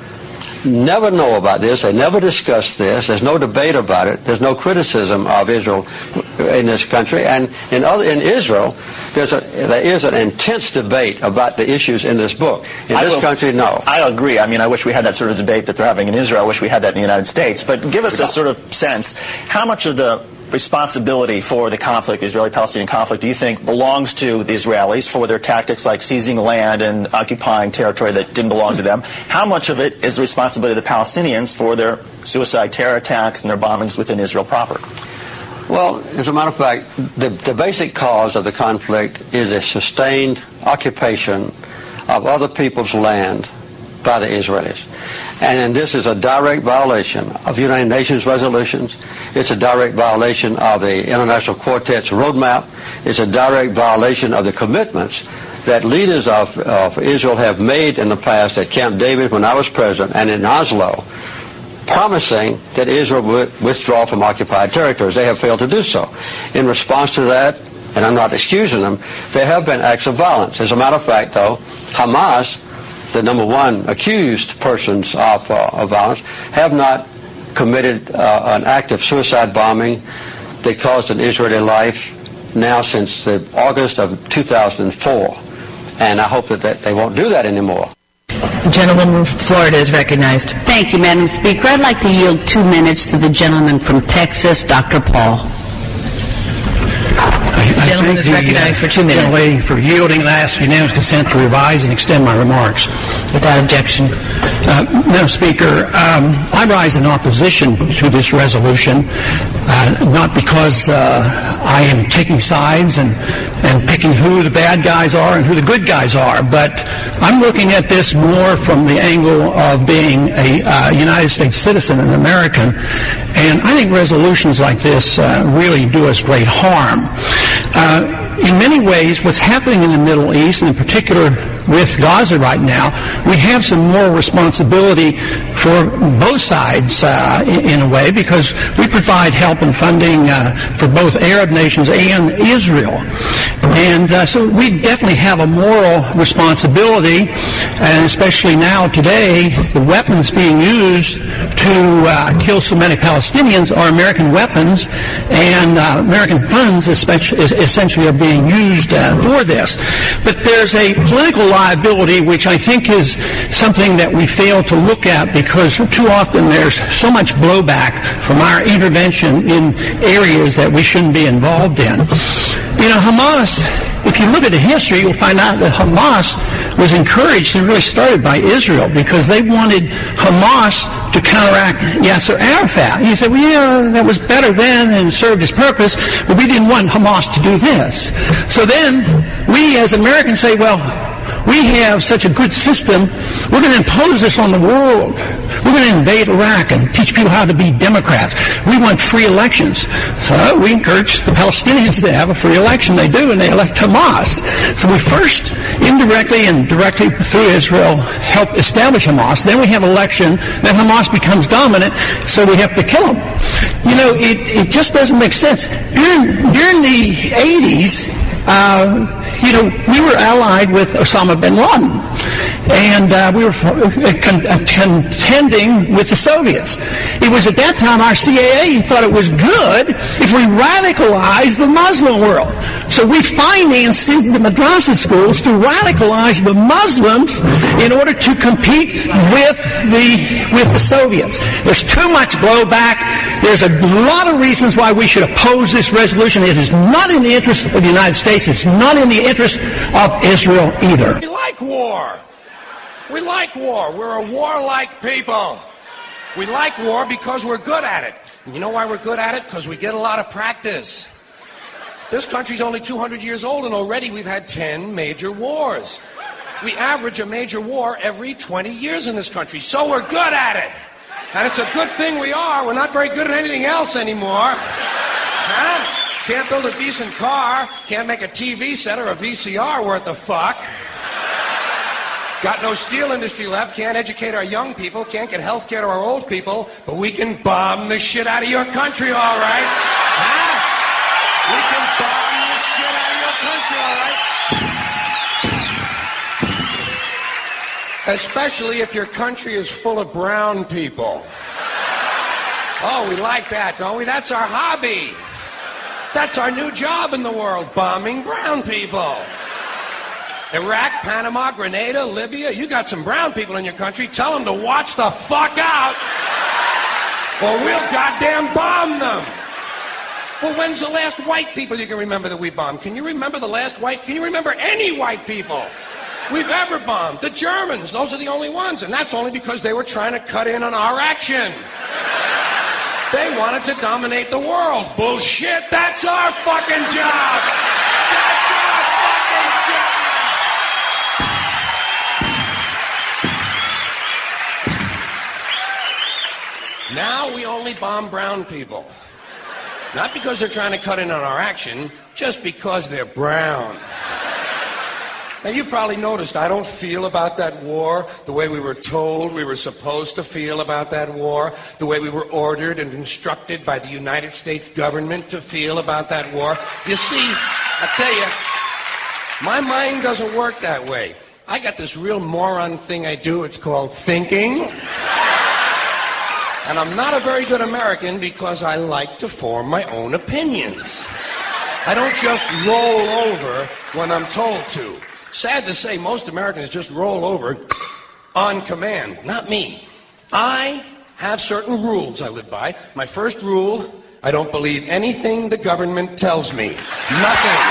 never know about this. They never discuss this. There's no debate about it. There's no criticism of Israel in this country. And in Israel, there is an intense debate about the issues in this book. In this country, no. I agree. I mean, I wish we had that sort of debate that they're having in Israel. I wish we had that in the United States. But give us a sort of sense, how much of the responsibility for the conflict, the Israeli-Palestinian conflict, do you think belongs to the Israelis for their tactics like seizing land and occupying territory that didn't belong to them? How much of it is the responsibility of the Palestinians for their suicide terror attacks and their bombings within Israel proper? Well, as a matter of fact, the basic cause of the conflict is a sustained occupation of other people's land by the Israelis. And this is a direct violation of United Nations resolutions. It's a direct violation of the International Quartet's roadmap. It's a direct violation of the commitments that leaders of Israel have made in the past at Camp David when I was president and in Oslo, promising that Israel would withdraw from occupied territories. They have failed to do so. In response to that, and I'm not excusing them, there have been acts of violence. As a matter of fact, though, Hamas, the number one accused persons of violence, have not committed an act of suicide bombing that caused an Israeli life now since August of 2004. And I hope that they won't do that anymore. The gentleman from Florida is recognized. Thank you, Madam Speaker. I'd like to yield 2 minutes to the gentleman from Texas, Dr. Paul. The gentleman is recognized for 2 minutes. Gentlelady for yielding and ask unanimous consent to revise and extend my remarks. Without objection. Madam Speaker, I rise in opposition to this resolution, not because I am taking sides and picking who the bad guys are and who the good guys are, but I'm looking at this more from the angle of being a United States citizen, an American, and I think resolutions like this really do us great harm. In many ways, what's happening in the Middle East, and in particular with Gaza right now, we have some moral responsibility for both sides in a way, because we provide help and funding for both Arab nations and Israel. And so we definitely have a moral responsibility, and especially now today, the weapons being used to kill so many Palestinians are American weapons, and American funds essentially are being used for this. But there's a political liability which I think is something that we fail to look at, because too often there's so much blowback from our intervention in areas that we shouldn't be involved in. You know, Hamas, if you look at the history, you'll find out that Hamas was encouraged and really started by Israel, because they wanted Hamas to counteract Yasser Arafat. And you say, well, yeah, that was better then and served its purpose, but we didn't want Hamas to do this. So then we as Americans say, well, we have such a good system, we're going to impose this on the world. We're going to invade Iraq and teach people how to be Democrats. We want free elections. So we encourage the Palestinians to have a free election. They do, and they elect Hamas. So we first, indirectly and directly through Israel, help establish Hamas. Then we have election. Then Hamas becomes dominant, so we have to kill them. You know, it just doesn't make sense. During the 80s, you know, we were allied with Osama bin Laden. and we were contending with the Soviets. It was at that time our CAA thought it was good if we radicalized the Muslim world. So we financed the madrasa schools to radicalize the Muslims in order to compete with the Soviets. There's too much blowback. There's a lot of reasons why we should oppose this resolution. It is not in the interest of the United States. It's not in the interest of Israel either. We like war. We like war. We're a warlike people. We like war because we're good at it. And you know why we're good at it? Because we get a lot of practice. This country's only 200 years old, and already we've had 10 major wars. We average a major war every 20 years in this country, so we're good at it. And it's a good thing we are. We're not very good at anything else anymore. Huh? Can't build a decent car. Can't make a TV set or a VCR worth the fuck. Got no steel industry left. Can't educate our young people. Can't get health care to our old people. But we can bomb the shit out of your country, all right? Huh? We can bomb the shit out of your country, all right? Especially if your country is full of brown people. Oh, we like that, don't we? That's our hobby. That's our new job in the world, bombing brown people. Iraq, Panama, Grenada, Libya, you got some brown people in your country. Tell them to watch the fuck out, or we'll goddamn bomb them. Well, when's the last white people you can remember that we bombed? Can you remember the last white? Can you remember any white people we've ever bombed? The Germans, those are the only ones, and that's only because they were trying to cut in on our action. They wanted to dominate the world. Bullshit, that's our fucking job. That's our fucking job. Now we only bomb brown people. Not because they're trying to cut in on our action, just because they're brown. Now, you probably noticed I don't feel about that war the way we were told we were supposed to feel about that war, the way we were ordered and instructed by the United States government to feel about that war. You see, I tell you, my mind doesn't work that way. I got this real moron thing I do. It's called thinking. And I'm not a very good American because I like to form my own opinions. I don't just roll over when I'm told to. Sad to say, most Americans just roll over on command. Not me. I have certain rules I live by. My first rule, I don't believe anything the government tells me. Nothing.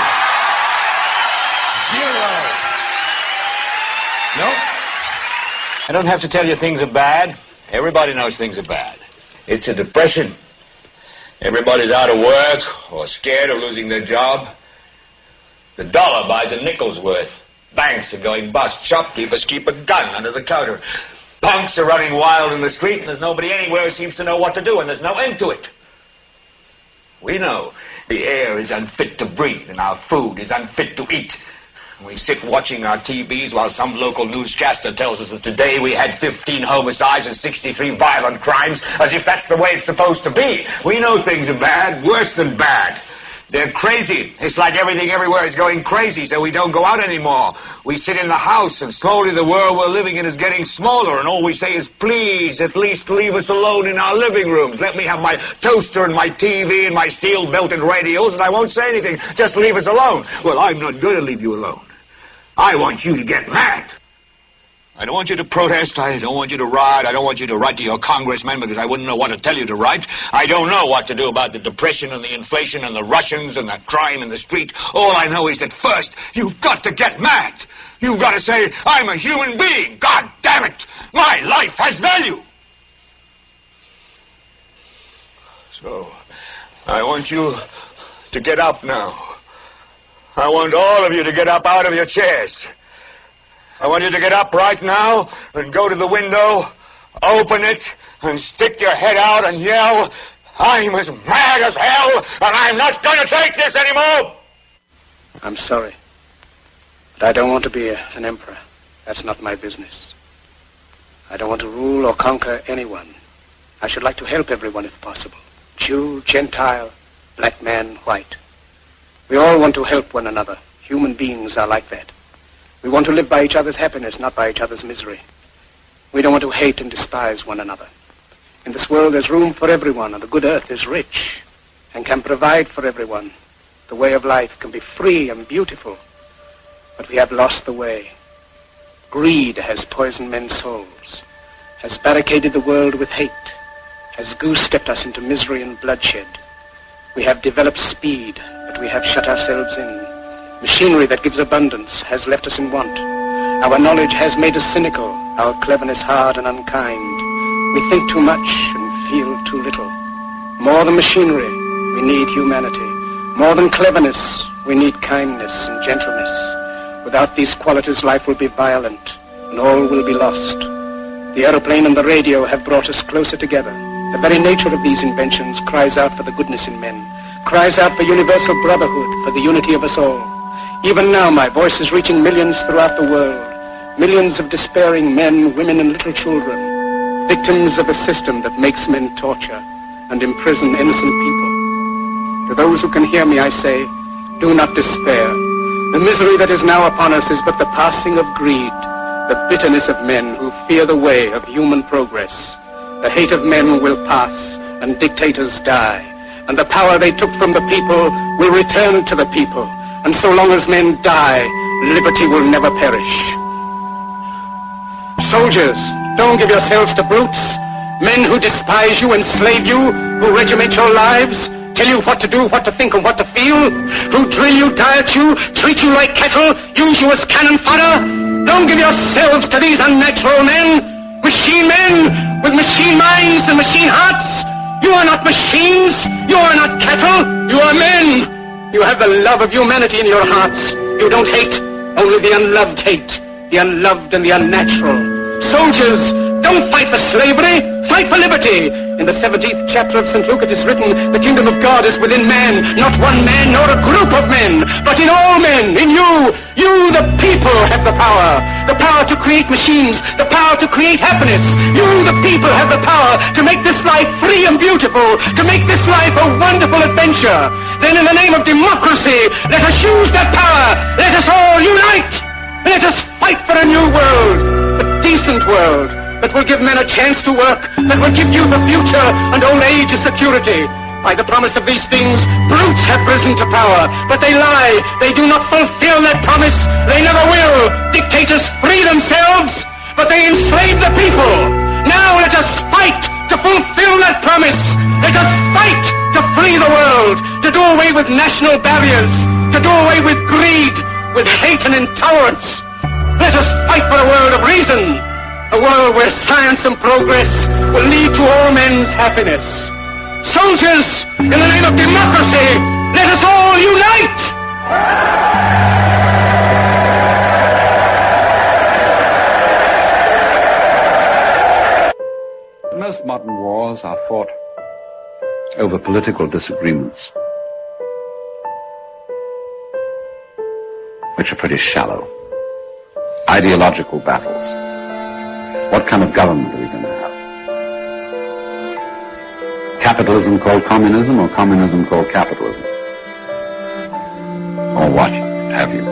Zero. Nope. I don't have to tell you things are bad. Everybody knows things are bad. It's a depression. Everybody's out of work or scared of losing their job. The dollar buys a nickel's worth. Banks are going bust. Shopkeepers keep a gun under the counter. Punks are running wild in the street, and there's nobody anywhere who seems to know what to do, and there's no end to it. We know the air is unfit to breathe, and our food is unfit to eat. We sit watching our TVs while some local newscaster tells us that today we had 15 homicides and 63 violent crimes, as if that's the way it's supposed to be. We know things are bad, worse than bad. They're crazy. It's like everything everywhere is going crazy, so we don't go out anymore. We sit in the house, and slowly the world we're living in is getting smaller, and all we say is, please, at least leave us alone in our living rooms. Let me have my toaster and my TV and my steel-belted radios, and I won't say anything. Just leave us alone. Well, I'm not going to leave you alone. I want you to get mad. I don't want you to protest. I don't want you to riot. I don't want you to write to your congressman because I wouldn't know what to tell you to write. I don't know what to do about the depression and the inflation and the Russians and the crime in the street. All I know is that first, you've got to get mad. You've got to say, I'm a human being. God damn it. My life has value. So, I want you to get up now. I want all of you to get up out of your chairs. I want you to get up right now and go to the window, open it, and stick your head out and yell, I'm as mad as hell, and I'm not going to take this anymore! I'm sorry, but I don't want to be an emperor. That's not my business. I don't want to rule or conquer anyone. I should like to help everyone if possible. Jew, Gentile, black man, white. We all want to help one another. Human beings are like that. We want to live by each other's happiness, not by each other's misery. We don't want to hate and despise one another. In this world there's room for everyone, and the good earth is rich and can provide for everyone. The way of life can be free and beautiful, but we have lost the way. Greed has poisoned men's souls, has barricaded the world with hate, has goose-stepped us into misery and bloodshed. We have developed speed, but we have shut ourselves in. Machinery that gives abundance has left us in want. Our knowledge has made us cynical, our cleverness hard and unkind. We think too much and feel too little. More than machinery, we need humanity. More than cleverness, we need kindness and gentleness. Without these qualities, life will be violent, and all will be lost. The aeroplane and the radio have brought us closer together. The very nature of these inventions cries out for the goodness in men, cries out for universal brotherhood, for the unity of us all. Even now, my voice is reaching millions throughout the world, millions of despairing men, women, and little children, victims of a system that makes men torture and imprison innocent people. To those who can hear me, I say, do not despair. The misery that is now upon us is but the passing of greed, the bitterness of men who fear the way of human progress. The hate of men will pass, and dictators die, and the power they took from the people will return to the people. And so long as men die, liberty will never perish. Soldiers, don't give yourselves to brutes, men who despise you, enslave you, who regiment your lives, tell you what to do, what to think, and what to feel, who drill you, diet you, treat you like cattle, use you as cannon fodder. Don't give yourselves to these unnatural men, machine men with machine minds and machine hearts. You are not machines, you are not cattle, you are men. You have the love of humanity in your hearts. You don't hate, only the unloved hate, the unloved and the unnatural. Soldiers, don't fight for slavery, fight for liberty. In the 17th chapter of St. Luke it is written, the kingdom of God is within man, not one man nor a group of men, but in all men, in you. You, the people, have the power to create machines, the power to create happiness. You, the people, have the power to make this life free and beautiful, to make this life a wonderful adventure. Then in the name of democracy, let us use that power. Let us all unite. Let us fight for a new world, a decent world, that will give men a chance to work, that will give youth a future and old age a security. By the promise of these things, brutes have risen to power, but they lie. They do not fulfill that promise. They never will. Dictators free themselves, but they enslave the people. Now let us fight to fulfill that promise. Let us fight to free the world, to do away with national barriers, to do away with greed, with hate and intolerance. Let us fight for a world of reason, a world where science and progress will lead to all men's happiness. Soldiers, in the name of democracy, let us all unite! Most modern wars are fought over political disagreements, which are pretty shallow. Ideological battles. What kind of government are we going to have? Capitalism called communism, or communism called capitalism? Or what have you?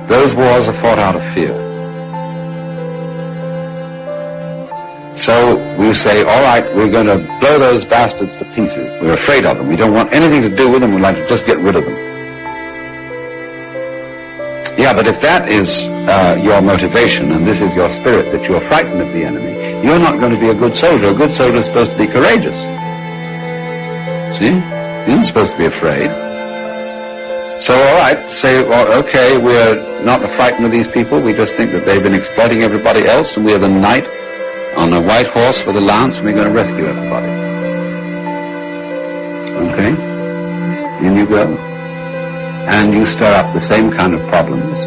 Those wars are fought out of fear. So we say, all right, we're going to blow those bastards to pieces. We're afraid of them. We don't want anything to do with them. We'd like to just get rid of them. Yeah, but if that is your motivation, and this is your spirit, that you're frightened of the enemy, you're not going to be a good soldier. A good soldier is supposed to be courageous. See? He isn't supposed to be afraid. So, all right, say, well, okay, we're not frightened of these people. We just think that they've been exploiting everybody else, and we're the knight on a white horse with a lance, and we're going to rescue everybody. Okay? In you go. And you stir up the same kind of problems.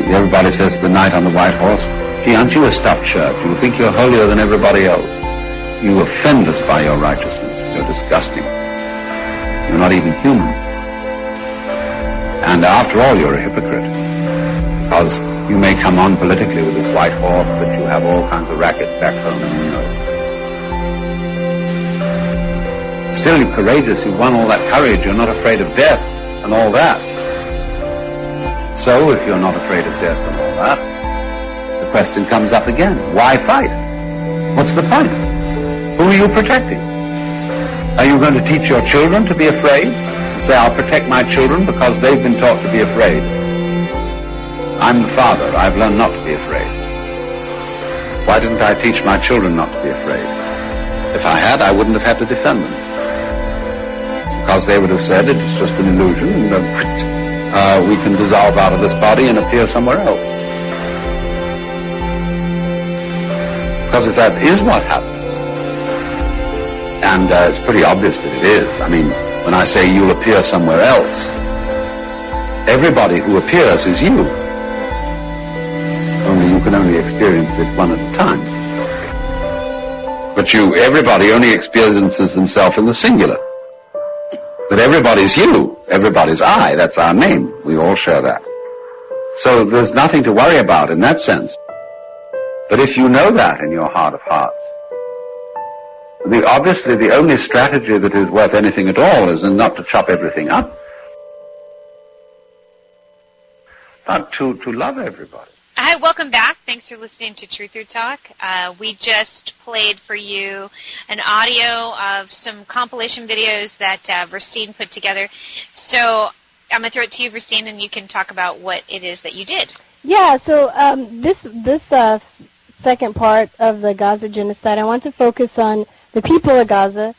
Everybody says the knight on the white horse. See, aren't you a stuffed shirt? You think you're holier than everybody else. You offend us by your righteousness. You're disgusting. You're not even human. And after all, you're a hypocrite. Because you may come on politically with this white horse, but you have all kinds of rackets back home, and you know it. Still, you're courageous. You've won all that courage. You're not afraid of death and all that. So, if you're not afraid of death and all that, the question comes up again. Why fight? What's the point? Who are you protecting? Are you going to teach your children to be afraid? And say, I'll protect my children because they've been taught to be afraid. I'm the father. I've learned not to be afraid. Why didn't I teach my children not to be afraid? If I had, I wouldn't have had to defend them. Because they would have said it's just an illusion and we can dissolve out of this body and appear somewhere else. Because if that is what happens, and it's pretty obvious that it is. I mean, when I say you'll appear somewhere else, everybody who appears is you. Only you can only experience it one at a time. But everybody only experiences themselves in the singular. But everybody's you. Everybody's I. That's our name. We all share that. So there's nothing to worry about in that sense. But if you know that in your heart of hearts, obviously the only strategy that is worth anything at all is not to chop everything up, but to love everybody. Hi, welcome back. Thanks for listening to Truth or Talk. We just played for you an audio of some compilation videos that Virstyne put together. So I'm going to throw it to you, Virstyne, and you can talk about what it is that you did. Yeah, so this second part of the Gaza genocide, I want to focus on the people of Gaza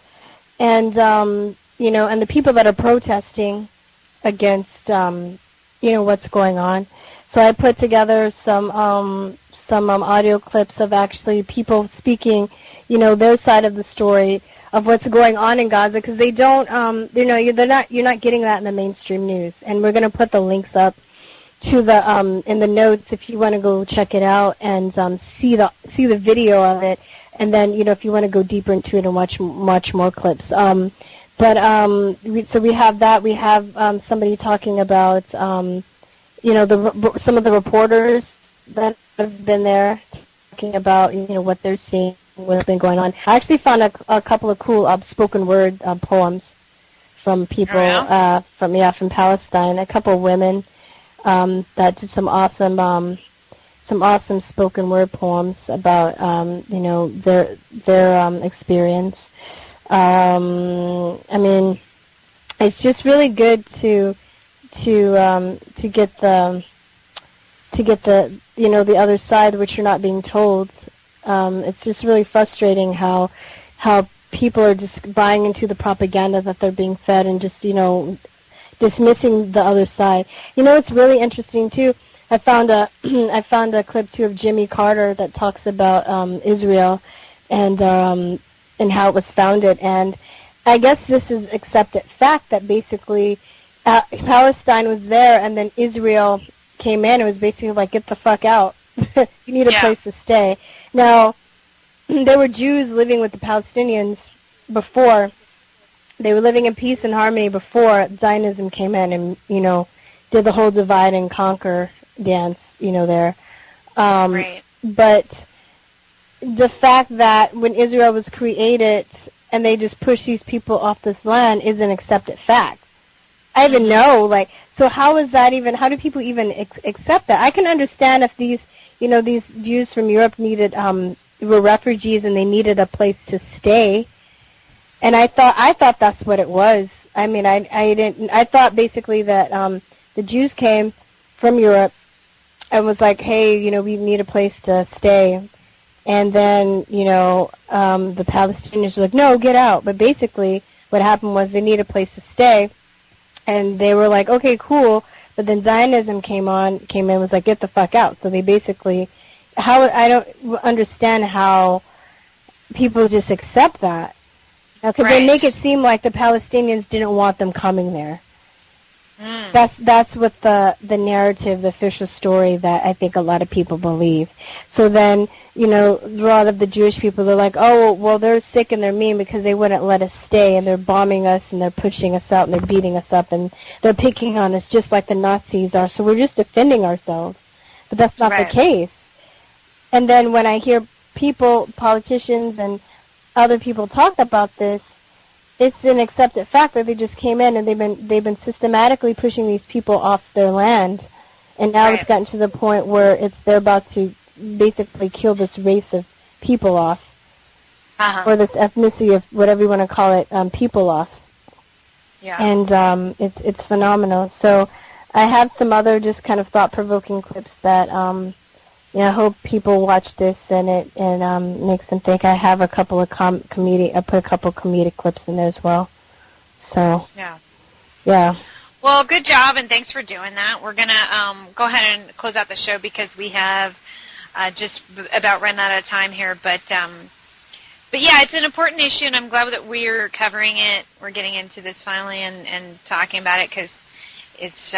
and, and the people that are protesting against, what's going on. So I put together some audio clips of actually people speaking, their side of the story of what's going on in Gaza, because they don't, you're not getting that in the mainstream news. And we're going to put the links up to the in the notes if you want to go check it out and see the video of it, and then if you want to go deeper into it and watch much more clips. So we have that. We have somebody talking about some of the reporters that have been there talking about what they're seeing, what's been going on. I actually found a couple of cool spoken word poems from people from Palestine. A couple of women that did some awesome spoken word poems about their experience. I mean, it's just really good to get the the other side, which you're not being told. It's just really frustrating how people are just buying into the propaganda that they're being fed and just dismissing the other side. It's really interesting too. I found a clip too of Jimmy Carter that talks about Israel and how it was founded. And I guess this is accepted fact that basically Palestine was there and then Israel came in. It was basically like, get the fuck out. You need a place to stay. Now, there were Jews living with the Palestinians before. They were living in peace and harmony before Zionism came in and, did the whole divide and conquer dance, there. Right. But the fact that when Israel was created and they just pushed these people off this land is an accepted fact. I even know, so how is that even, how do people even accept that? I can understand if these Jews from Europe were refugees and they needed a place to stay. And I thought that's what it was. I mean, I thought basically that the Jews came from Europe and was like, hey, we need a place to stay. And then, the Palestinians were like, no, get out. But basically what happened was they need a place to stay. And they were like, okay, cool. But then Zionism came in, was like, get the fuck out. So they basically, I don't understand how people just accept that. Because they make it seem like the Palestinians didn't want them coming there. That's what the narrative, the official story that I think a lot of people believe. So then, you know, a lot of the Jewish people, they're like, oh, well, they're sick and they're mean because they wouldn't let us stay, and they're bombing us, and they're pushing us out, and they're beating us up, and they're picking on us just like the Nazis are. So we're just defending ourselves. But that's not the case. And then when I hear people, politicians, and other people talk about this, it's an accepted fact that they just came in and they've been systematically pushing these people off their land, and now it's gotten to the point where they're about to basically kill this race of people off, or this ethnicity of whatever you want to call it, people off. Yeah. And it's phenomenal. So I have some other just kind of thought-provoking clips that I hope people watch this and it makes them think. I have a couple of I put a couple comedic clips in there as well. So yeah. Well, good job, and thanks for doing that. We're gonna go ahead and close out the show because we have just about run out of time here. But yeah, it's an important issue, and I'm glad that we're covering it. We're getting into this finally and talking about it because it's